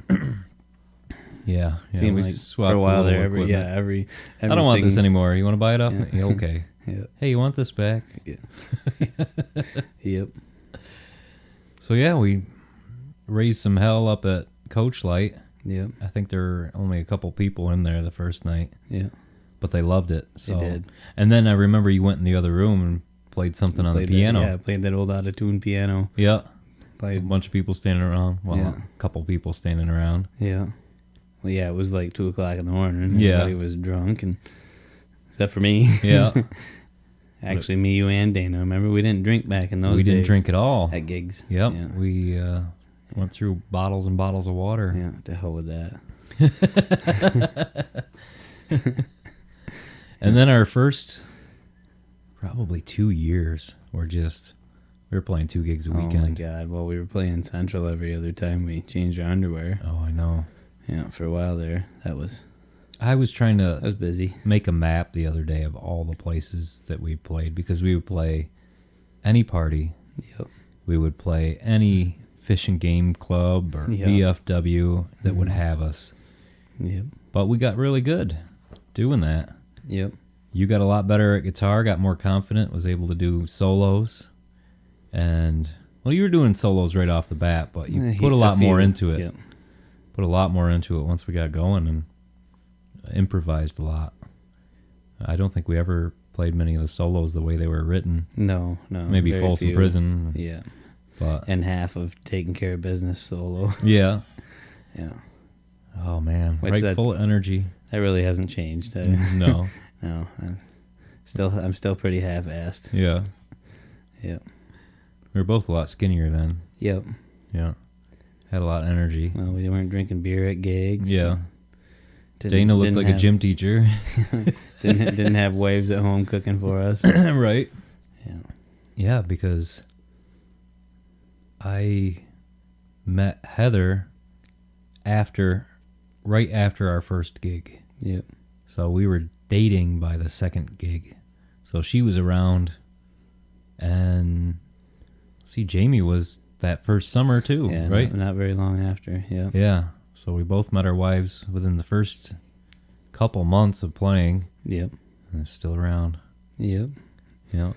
Yeah. Seemed we like swapped for a while little there. Every equipment. every I don't want this everything- anymore. You want to buy it off Yeah. me? Yeah, okay. Yeah. Hey, you want this back? Yep. So, yeah, we raised some hell up at Coach Light. Yep. I think there were only a couple people in there the first night, Yeah. but they loved it. So. did. And then I remember you went in the other room and played something on the Played that- piano. yeah, played that old out-of-tune piano. Yeah. A Played. bunch of people standing around. Well, Yeah. a couple people standing around. Yeah. Well, yeah, it was like 2:00 in the morning. Yeah. Everybody was drunk, and except for me. Yeah. Actually, me, you, and Dana. Remember, we didn't drink back in those We days. didn't drink at all. At gigs. Yep. Yeah. We went through bottles and bottles of water. Yeah, to hell with that. And then our first probably 2 years we were playing 2 gigs a Oh my weekend. God! Well, we were playing Central every other time we changed our underwear. Oh, I know. Yeah, for a while there, that was I was trying to busy. make a map the other day of all the places that we played, because we would play any party. Yep. We would play any fish and game club or Yeah. VFW that would Mhm. have us. Yep. But we got really good doing that. Yep. You got a lot better at guitar, got more confident, was able to do solos. And, well, you were doing solos right off the bat, but you put a lot more into it. Yep. Put a lot more into it once we got going and improvised a lot. I don't think we ever played many of the solos the way they were written. No. Maybe very Folsom few. Prison. Yeah. But And half of Taking Care of Business solo. yeah. Yeah. Oh man, Which right, that- full of energy. That really hasn't changed. No. No. I'm still pretty half-assed. Yeah. Yep. We were both a lot skinnier then. Yep. Yeah. Had a lot of energy. Well, we weren't drinking beer at gigs. Yeah. Dana looked like a gym teacher. didn't have waves at home cooking for us. Right. Yeah. Yeah, because I met Heather right after our first gig. Yep. So we were dating by the second gig. So she was around, and see, Jamie was that first summer too, Yeah. right? Not very long after. Yeah. Yeah. So we both met our wives within the first couple months of playing, Yep. and they're still around. Yep. Yeah.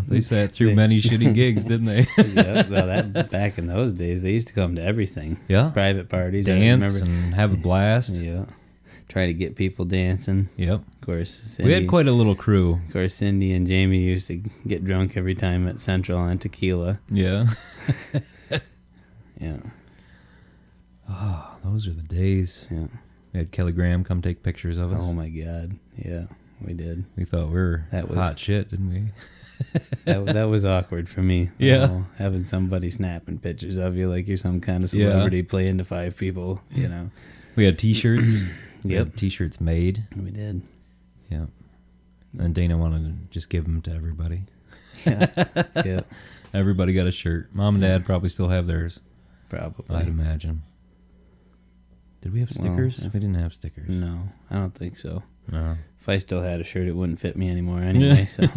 They sat through many shitty gigs, didn't they? Yeah. Well, that back in those days, they used to come to everything. Yeah. Private parties. I Dance remember. and have a blast. Yeah. Try to get people dancing. Yep. Of course, We had quite a little crew. Of course, Cindy and Jamie used to get drunk every time at Central on tequila. Yeah. Yeah. Oh, those are the days. Yeah. We had Kelly Graham come take pictures of us. Oh my God. Yeah, we did. We thought we were That was- hot shit, didn't we? That was awkward for me. Yeah. Having somebody snapping pictures of you like you're some kind of Yeah. celebrity playing to 5 people. You know. We had T-shirts. We Yep. had T-shirts made. We did. Yeah. And Dana wanted to just give them to everybody. Yeah. Everybody got a shirt. Mom and Dad probably still have theirs, Probably. I'd imagine. Did we have Well, stickers? yeah. We didn't have stickers. No, I don't think so. No. If I still had a shirt, it wouldn't fit me anymore anyway. So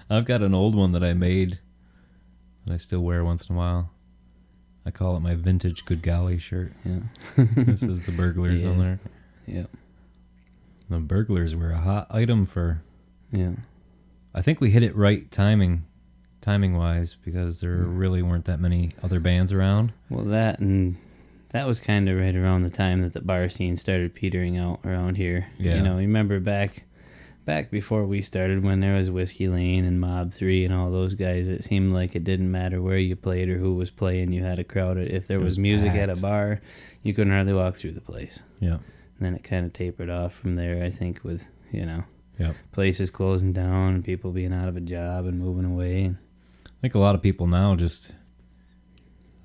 I've got an old one that I made that I still wear once in a while. I call it my vintage good golly shirt. yeah. This is the Burglars on Yeah. there. Yeah. The Burglars were a hot item for... Yeah. I think we hit it right timing-wise, because there really weren't that many other bands around. Well, that was kind of right around the time that the bar scene started petering out around here. Yeah. You remember back before we started, when there was Whiskey Lane and Mob 3 and all those guys, it seemed like it didn't matter where you played or who was playing. You had a crowd. If there was music at a packed. bar, you couldn't hardly walk through the place. Yeah. And then it kind of tapered off from there, I think, with, Yep. places closing down and people being out of a job and moving away. And I think a lot of people now just...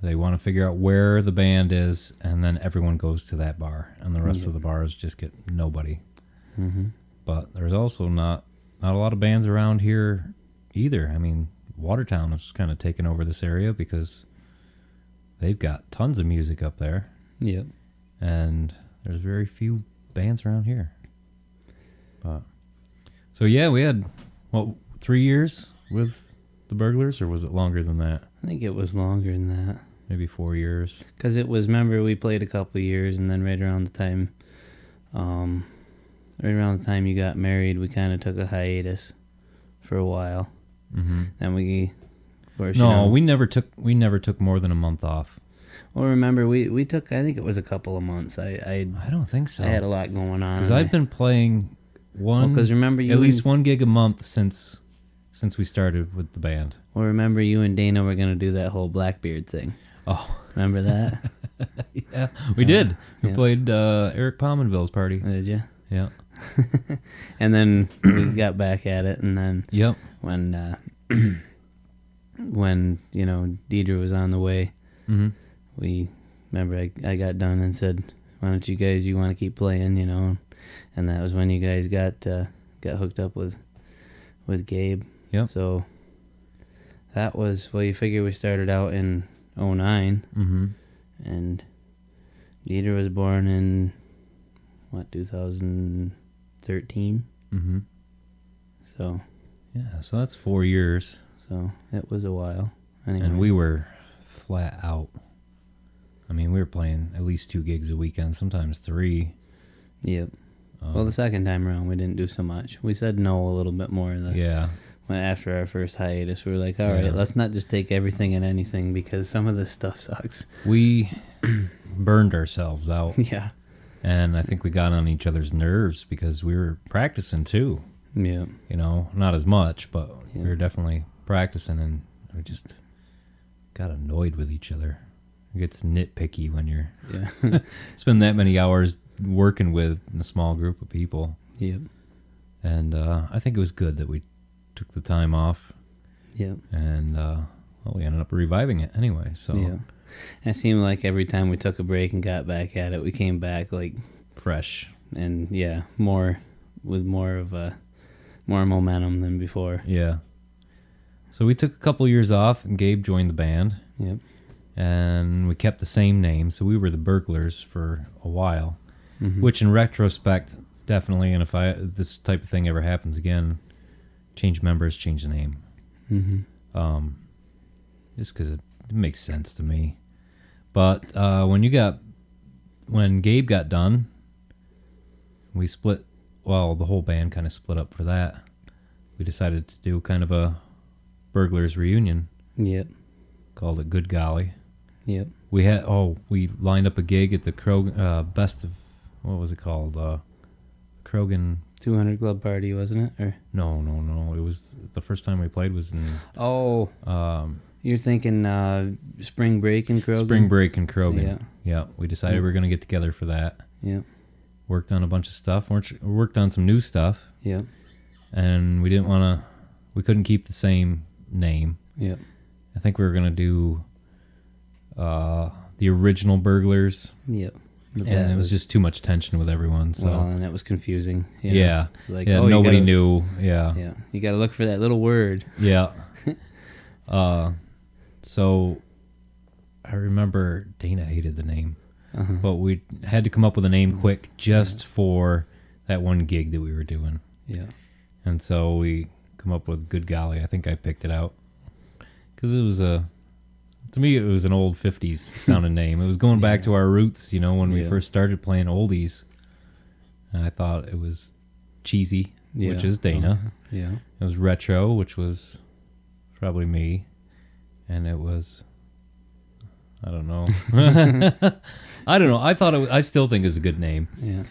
They want to figure out where the band is, and then everyone goes to that bar, and the rest of the bars just get nobody. Mm-hmm. But there's also not a lot of bands around here either. I mean, Watertown has kind of taken over this area because they've got tons of music up there, Yep. and there's very few bands around here. But so yeah, we had 3 years with the Burglars, or was it longer than that? I think it was longer than that. Maybe 4 years. Because it was, remember, we played a couple of years, and then right around the time you got married, we kind of took a hiatus for a while. Mm-hmm. Then we, of course, No, we never took more than a month off. Well, remember, we took, I think it was a couple of months. I don't think so. I had a lot going on. Because I've been playing because remember you at least one gig a month since we started with the band. Well, remember you and Dana were going to do that whole Blackbeard thing. Oh, Remember that? yeah, we did. We yeah. played Eric Pominville's party. Did you? Yeah. And then we got back at it, and then Yep. when Deidre was on the way, Mm-hmm. we remember I got done and said, why don't you guys, you want to keep playing, and that was when you guys got hooked up with Gabe. Yep. So that was, well, you figure we started out in 2009, Mm-hmm. and Deidre was born in 2013. Mm-hmm. So Yeah, so that's 4 years. it was a while. Anyway. And we were flat out. I mean, we were playing at least 2 gigs a weekend, sometimes 3. Yep. Well, the second time around, we didn't do so much. We said no a little bit more. Yeah. After our first hiatus, we were like, all Yeah. right, let's not just take everything and anything, because some of this stuff sucks. We burned ourselves out. Yeah. And I think we got on each other's nerves because we were practicing too. Yeah. You know, not as much, but Yeah. we were definitely practicing, and we just got annoyed with each other. It gets nitpicky when you're Yeah. spend that many hours working with a small group of people. Yep. And I think it was good that we took the time off, Yep. and well, we ended up reviving it anyway. So Yeah. It seemed like every time we took a break and got back at it, we came back like fresh. and more with more of a more momentum than before. Yeah. So we took a couple years off, and Gabe joined the band, Yep. and we kept the same name. So we were the Burglars for a while, Mhm. which in retrospect, definitely, and if this type of thing ever happens again, change members, change the name. Mm-hmm. Just because it makes sense to me. But when Gabe got done, we split. Well, the whole band kind of split up for that. We decided to do kind of a Burglars reunion. Yep. Called it Good Golly. Yep. We lined up a gig at the best of, what was it called? Krogan. 200 Club Party, wasn't it? Or No. It was the first time we played was in you're thinking Spring Break in Krogan? Spring Break in Krogan. Yeah. Yeah. We decided we were going to get together for that. Yeah. Worked on a bunch of stuff. Worked on some new stuff. Yeah. And we couldn't keep the same name. Yeah. I think we were going to do the original Burglars. Yep. And it was just too much tension with everyone. So. Well, and that was confusing. You know? Yeah. It's like, Nobody knew. Yeah. Yeah. You got to look for that little word. Yeah. So I remember Dana hated the name, but we had to come up with a name quick just for that one gig that we were doing. Yeah. And so we come up with Good Golly. I think I picked it out because it was to me, it was an old 50s sounding name. It was going back to our roots, you know, when we first started playing oldies. And I thought it was cheesy, which is Dana. Yeah. It was retro, which was probably me. And it was, I don't know. I don't know. I still think it's a good name. Yeah.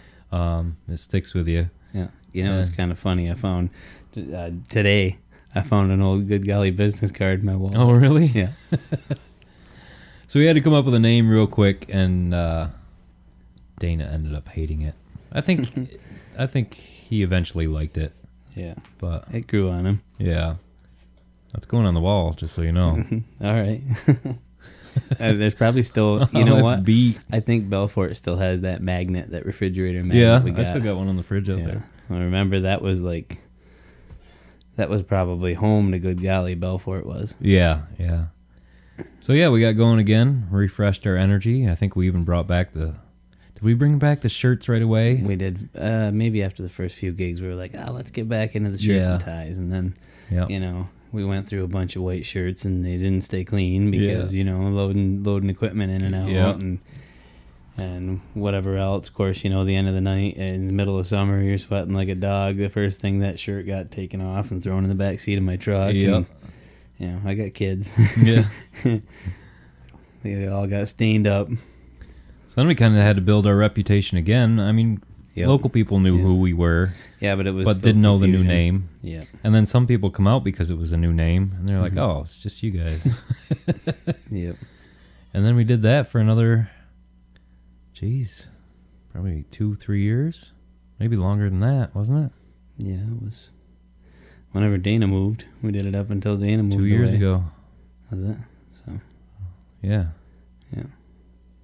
It sticks with you. Yeah. You know, it's kind of funny. I found today, an old Good Golly business card in my wallet. Oh, really? Yeah. So we had to come up with a name real quick, and Dana ended up hating it. I think he eventually liked it. Yeah. But it grew on him. Yeah. That's going on the wall, just so you know. All right. There's probably still, you know what? Beat. I think Belfort still has that magnet, that refrigerator magnet. Yeah, we got. I still got one on the fridge out there. I remember that was probably home to Good Golly, Belfort was. Yeah. So yeah, we got going again, refreshed our energy. I think we even brought back did we bring back the shirts right away? We did. Maybe after the first few gigs, we were like, let's get back into the shirts and ties. And then, you know, we went through a bunch of white shirts and they didn't stay clean because, you know, loading equipment in and out and whatever else. Of course, you know, the end of the night in the middle of summer, you're sweating like a dog. The first thing, that shirt got taken off and thrown in the back seat of my truck. Yeah. And, you know, I got kids. Yeah. They all got stained up. So then we kind of had to build our reputation again. I mean, local people knew who we were. Yeah, but didn't know the new name. Yeah. And then some people come out because it was a new name, and they're like, "Oh, it's just you guys." Yep. And then we did that for another, probably 2-3 years, maybe longer than that, wasn't it? Yeah, it was. Whenever Dana moved, we did it up until Dana moved. 2 years away. ago. Was it? So. Yeah. Yeah.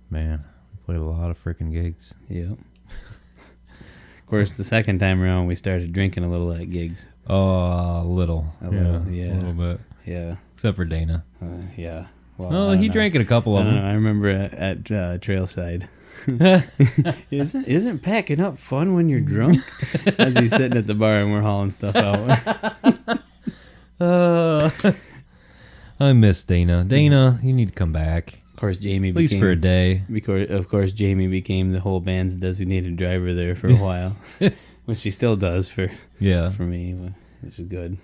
Man, we played a lot of freaking gigs. Yep. Of course, the second time around, we started drinking a little at gigs. Oh, a little. A little, a little bit. Yeah. Except for Dana. Yeah. Well, he drank it a couple of them. I remember at Trailside. Isn't packing up fun when you're drunk? As he's sitting at the bar and we're hauling stuff out. I miss Dana. Dana, you need to come back. Of course, Jamie. At least for a day. Of course, Jamie became the whole band's designated driver there for a while, which she still does for me, which is good.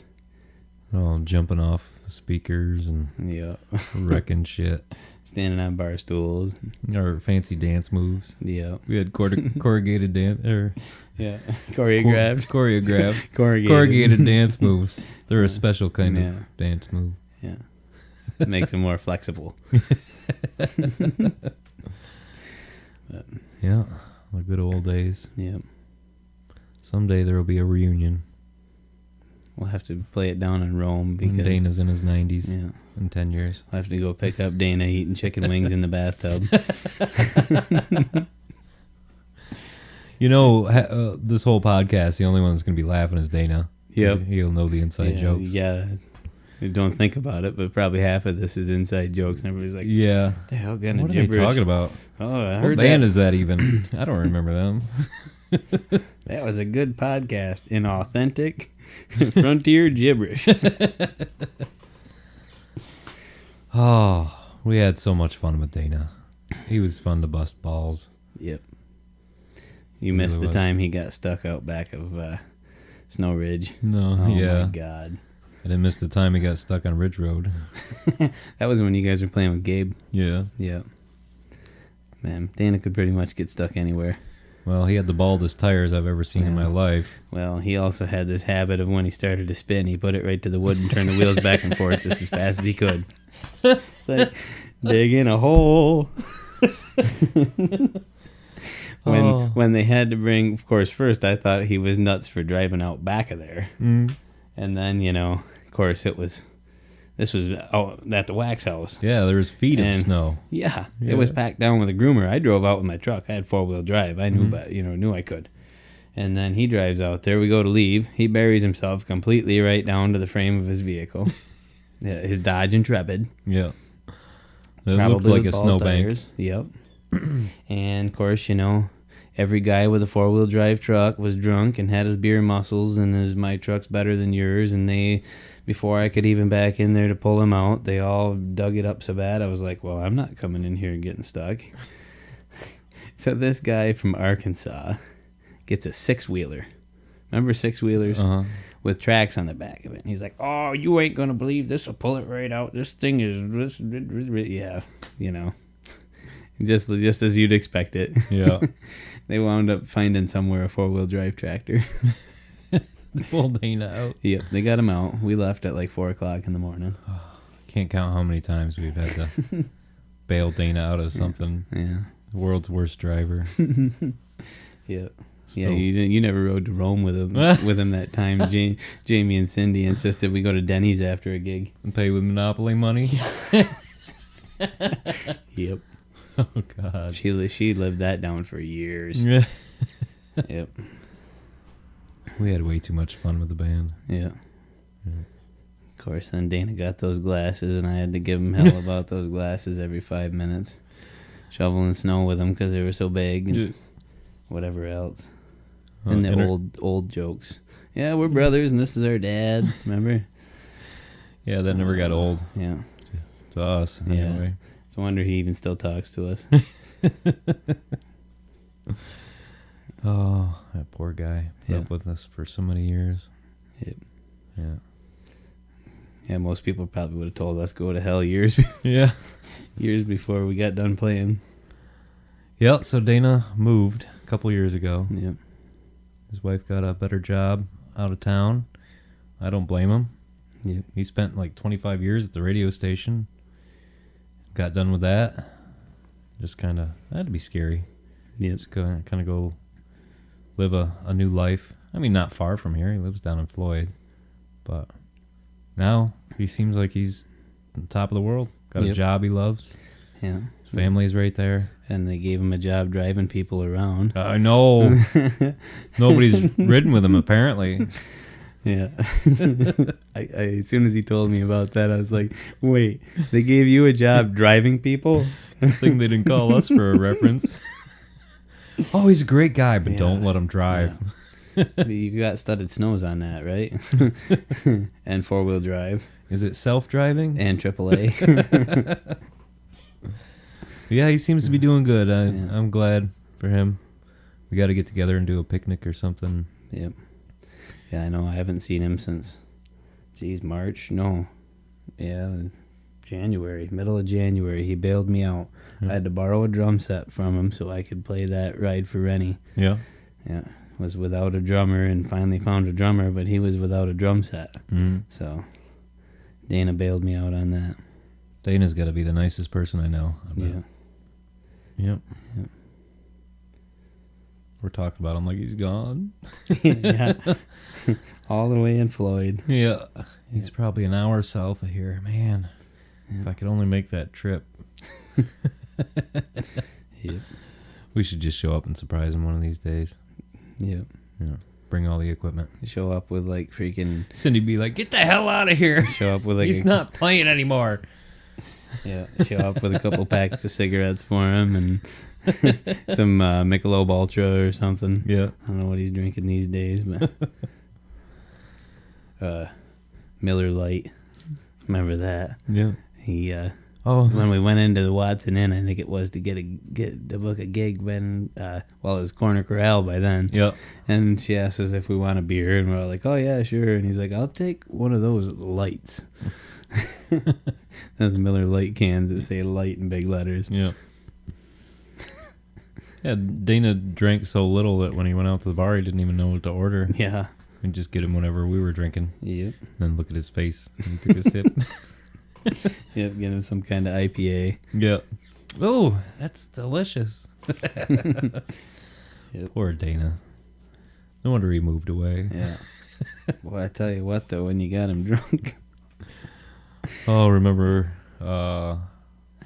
Oh, jumping off the speakers and Yeah. wrecking shit. Standing on bar stools. Our fancy dance moves. Yeah. We had corrugated dance or Yeah. Choreographed. corrugated dance moves. They're a special kind Yeah. of dance move. Yeah. Makes them more flexible. Yeah, the good old days. Yeah. Someday there will be a reunion. We'll have to play it down in Rome When because Dana's in his 90s yeah. in 10 years. I'll have to go pick up Dana eating chicken wings in the bathtub. You know, this whole podcast, the only one that's going to be laughing is Dana. Yep. He'll know the inside jokes. Yeah. We don't think about it, but probably half of this is inside jokes, and everybody's like, Yeah. "What the hell kind of What are they gibberish?" talking about? Oh, I What heard band that. is that even? I don't remember them. That was a good podcast in authentic frontier gibberish. Oh, we had so much fun with Dana. He was fun to bust balls. Yep. You missed Really the was. time he got stuck out back of Snow Ridge. No, Oh yeah. my God. I didn't miss the time he got stuck on Ridge Road. That was when you guys were playing with Gabe. Yeah. Yeah. Man, Dana could pretty much get stuck anywhere. Well, he had the baldest tires I've ever seen in my Yeah. life. Well, he also had this habit of when he started to spin, he put it right to the wood and turned the wheels back and forth just as fast as he could. It's like digging a hole. When they had to bring, of course, first I thought he was nuts for driving out back of there. Mm. And then, of course, this was out at the wax house. Yeah, there was feet of And- snow. Yeah, Yeah. it was packed down with a groomer. I drove out with my truck. I had 4-wheel drive. I knew, Mhm. but knew I could. And then he drives out there. We go to leave. He buries himself completely right down to the frame of his vehicle. Yeah, his Dodge Intrepid. Yeah. It Probably looked like with a ball snowbank. tires. Yep. And of course, every guy with a 4-wheel drive truck was drunk and had his beer muscles, and my truck's better than yours. And before I could even back in there to pull him out, they all dug it up so bad. I was like, well, I'm not coming in here and getting stuck. So this guy from Arkansas gets a 6-wheeler. Remember 6-wheelers? Uh-huh. With tracks on the back of it. And he's like, oh, you ain't going to believe this will pull it right out. This thing is, yeah, just as you'd expect it. Yeah. They wound up finding somewhere a 4-wheel drive tractor. Pull Dana out. Yep, they got him out. We left at like 4 o'clock in the morning. Can't count how many times we've had to bail Dana out of something. Yeah. World's worst driver. Yep. Still- Yeah, you never rode to Rome with him that time. Jamie and Cindy insisted we go to Denny's after a gig. And pay with Monopoly money. Yep. Oh, God. She lived that down for years. Yeah. Yep. We had way too much fun with the band. Yeah. Yeah. Of course, then Dana got those glasses, and I had to give him hell about those glasses every 5 minutes. Shoveling snow with them because they were so big and whatever else. Oh, And the inter- old jokes. Yeah, we're brothers, and this is our dad. Remember? Yeah, that never got old Yeah. to us. Yeah. Anyway. It's a wonder he even still talks to us. Oh, that poor guy. Put Yeah. up with us for so many years. Yep. Yeah. Yeah, most people probably would have told us go to hell years Yeah. before we got done playing. Yep, so Dana moved a couple years ago. Yep. His wife got a better job out of town. I don't blame him. Yep. He spent like 25 years at the radio station. Got done with that. Just kind of, that'd be scary. Yep. Just kind of go live a new life. I mean, not far from here. He lives down in Floyd. But now he seems like he's on the top of the world. Got a Yep. job he loves. Yeah. His family's right there. And they gave him a job driving people around. I know. Nobody's ridden with him, apparently. Yeah. I as soon as he told me about that, I was like, wait, they gave you a job driving people? I think they didn't call us for a reference. Oh, he's a great guy, but Yeah. don't let him drive. You got studded snows on that, right? And 4-wheel drive. Is it self-driving? And AAA. Yeah, he seems to be doing good. Yeah. I'm glad for him. We got to get together and do a picnic or something. Yep. Yeah, I know. I haven't seen him since, March? No. Yeah, in middle of January, he bailed me out. I had to borrow a drum set from him so I could play that Ride for Rennie. Yeah. Yeah, was without a drummer and finally found a drummer, but he was without a drum set. So Dana bailed me out on that. Dana's got to be the nicest person I know. I bet. Yep. We're talking about him like he's gone. Yeah. All the way in Floyd. Yeah. He's probably an hour south of here. Man, if I could only make that trip. Yep. We should just show up and surprise him one of these days. Yep. Yeah. Bring all the equipment. Show up with like freaking... Cindy be like, get the hell out of here. Show up with like... He's not playing anymore. Yeah. Show up with a couple packs of cigarettes for him and some Michelob Ultra or something. Yeah. I don't know what he's drinking these days, but... Miller Lite. Remember that? Yeah. He... Oh. When we went into the Watson Inn, I think it was to to book a gig when it was Corner Corral by then. Yep. And she asked us if we want a beer, and we're all like, "Oh yeah, sure." And he's like, "I'll take one of those lights." Those Miller Lite cans that say "light" in big letters. Yeah. Yeah. Dana drank so little that when he went out to the bar, he didn't even know what to order. Yeah. We'd just get him whatever we were drinking. Yep. Then look at his face when he took a sip. Yep. Get him some kind of IPA. Yeah. Oh, that's delicious. Yep. Poor Dana. No wonder he moved away. Yeah. Well, I tell you what, though, when you got him drunk. Oh, remember? I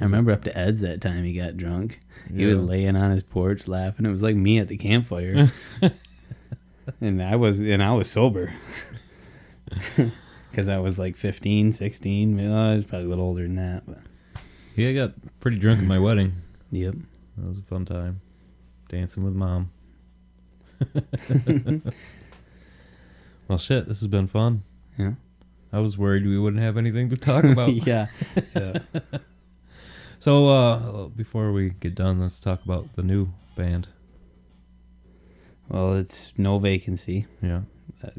remember up to Ed's that time he got drunk. He was laying on his porch laughing. It was like me at the campfire. and I was sober. Because I was like 15, 16. Well, I was probably a little older than that. But. Yeah, I got pretty drunk at my wedding. Yep. That was a fun time. Dancing with Mom. Well, shit, this has been fun. Yeah. I was worried we wouldn't have anything to talk about. Yeah. So, before we get done, let's talk about the new band. Well, it's No Vacancy. Yeah.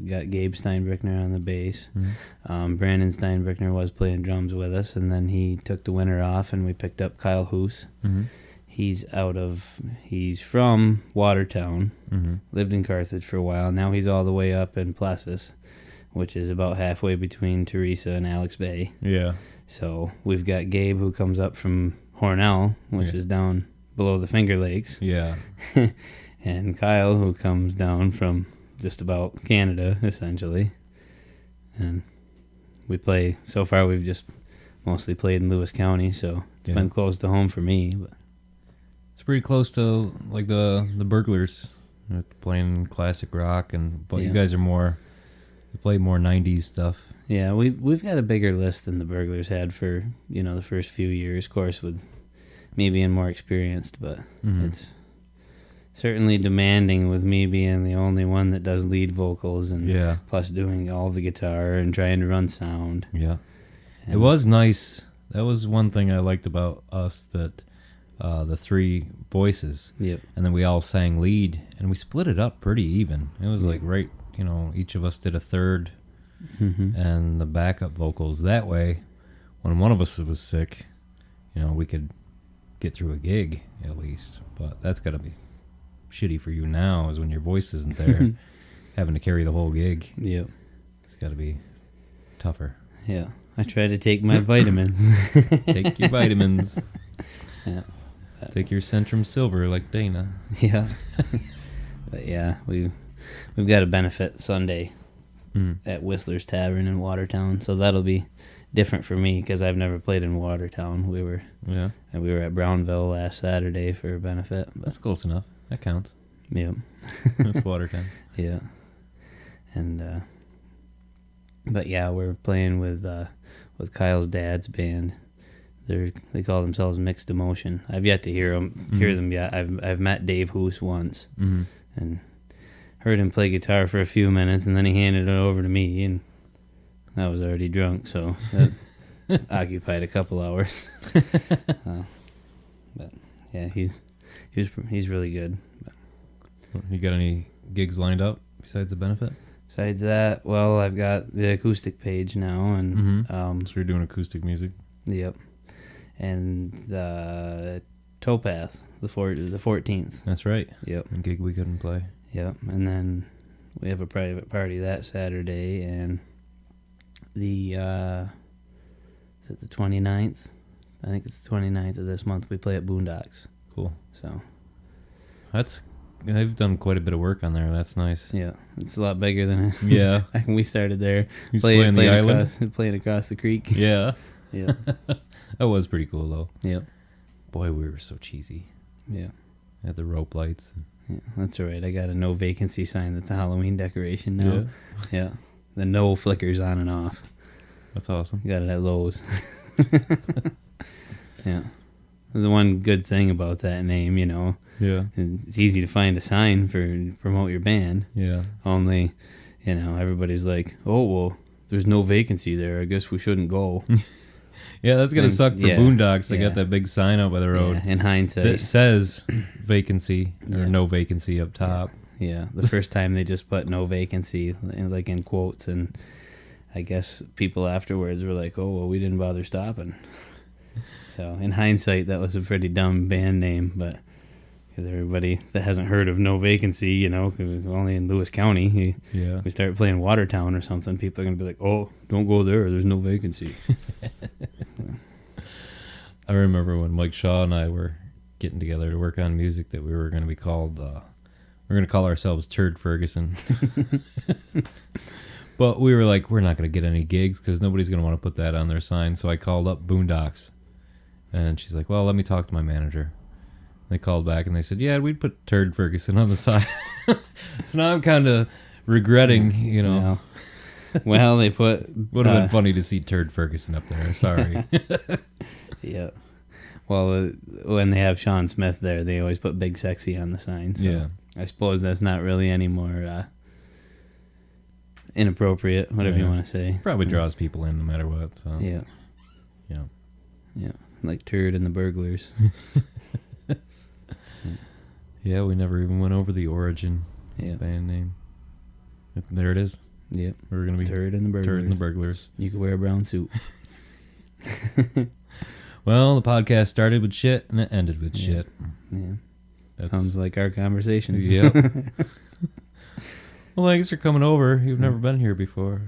Got Gabe Steinbrickner on the bass. Mm-hmm. Brandon Steinbrickner was playing drums with us, and then he took the winter off, and we picked up Kyle Hoos. Mm-hmm. He's from Watertown, Mm-hmm. lived in Carthage for a while. Now he's all the way up in Plessis, which is about halfway between Teresa and Alex Bay. Yeah. So we've got Gabe, who comes up from Hornell, which is down below the Finger Lakes. Yeah. And Kyle, who comes down from just about Canada, essentially. And we play, so far we've just mostly played in Lewis County, so it's been close to home for me. But it's pretty close to like the Burglars, playing classic rock, but you guys are more, you play more 90s stuff. Yeah, we've got a bigger list than the Burglars had for, the first few years, of course, with me being more experienced, but it's certainly demanding with me being the only one that does lead vocals and plus doing all the guitar and trying to run sound. Yeah. And it was nice. That was one thing I liked about us, that the three voices. Yep. And then we all sang lead, and we split it up pretty even. It was like each of us did a third and the backup vocals. That way, when one of us was sick, we could get through a gig at least. But that's got to be shitty for you now, is when your voice isn't there, having to carry the whole gig. Yep. It's got to be tougher. Yeah. I try to take my vitamins. Take your vitamins. Yeah. Take your Centrum Silver like Dana. Yeah. But yeah, we've got a benefit Sunday at Whistler's Tavern in Watertown, so that'll be different for me because I've never played in Watertown. We were at Brownville last Saturday for a benefit. But, that's close enough. That counts. Yeah. That's Watertown. Yeah. And but yeah, we're playing with Kyle's dad's band. They call themselves Mixed Emotion. I've yet to hear them yet. I've met Dave Hoos once and heard him play guitar for a few minutes, and then he handed it over to me, and I was already drunk, so that occupied a couple hours. But yeah, he's really good. You got any gigs lined up besides the benefit? Besides that, well, I've got the acoustic page now, and So you're doing acoustic music. yep, and the Towpath, the 14th. That's right. Yep, A gig we couldn't play. yep, and then we have a private party that Saturday, and the is it the 29th? I think it's the 29th of this month. We play at Boondocks. Cool. So They've done quite a bit of work on there. That's nice. yeah, it's a lot bigger than Yeah. when we started there. He's playing the island. Playing across the creek. Yeah. Yeah. That was pretty cool though. Yep. Boy, we were so cheesy. Yeah. Had the rope lights. Yeah, that's all right. I got a no vacancy sign that's a Halloween decoration now. Yeah. The no flickers on and off. That's awesome. Got it at Lowe's. Yeah. The one good thing about that name, you know, Yeah. it's easy to find a sign for promote your band. Yeah. Only, you know, everybody's like, oh, well, there's no vacancy there. I guess we shouldn't go. Yeah, that's gonna And- suck for yeah, Boondocks. They yeah. got that big sign out by the road Yeah, in hindsight. that says vacancy or Yeah. no vacancy up top. Yeah, the first time they just put no vacancy, like in quotes, and I guess people afterwards were like, oh, well, we didn't bother stopping. So in hindsight, that was a pretty dumb band name, but because everybody that hasn't heard of no vacancy, you know, 'cause it was only in Lewis County, Yeah. we start playing Watertown or something, people are going to be like, oh, don't go there, there's no vacancy. I remember when Mike Shaw and I were getting together to work on music that we were going to be called, we're going to call ourselves Turd Ferguson. But we were like, we're not going to get any gigs because nobody's going to want to put that on their sign. So I called up Boondocks. And she's like, well, let me talk to my manager. They called back and they said, yeah, we'd put Turd Ferguson on the side. So now I'm kind of regretting, you know. Yeah. Well, they put... Would have been funny to see Turd Ferguson up there. Sorry. Yeah. Well, when they have Sean Smith there, they always put Big Sexy on the sign. So Yeah. I suppose that's not really any more inappropriate, whatever you Yeah. want to say. Probably draws people in no matter what. So. Yeah. Yeah. Yeah. Like Turd and the Burglars. Yeah, we never even went over the origin Yeah. band name. There it is. Yep. We're going to be Turd and the Burglars. Turd and the Burglars. You could wear a brown suit. Well, the podcast started with shit and it ended with Yeah. shit. Yeah. That's, Sounds like our conversation. Yep. Well, thanks for coming over. You've never been here before.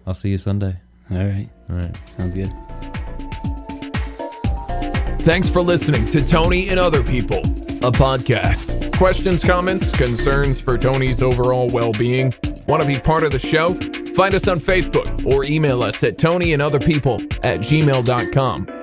I'll see you Sunday. All right. All right. Sounds good. Thanks for listening to Tony and Other People, a podcast. Questions, comments, concerns for Tony's overall well-being? Want to be part of the show? Find us on Facebook or email us at tonyandotherpeople@gmail.com.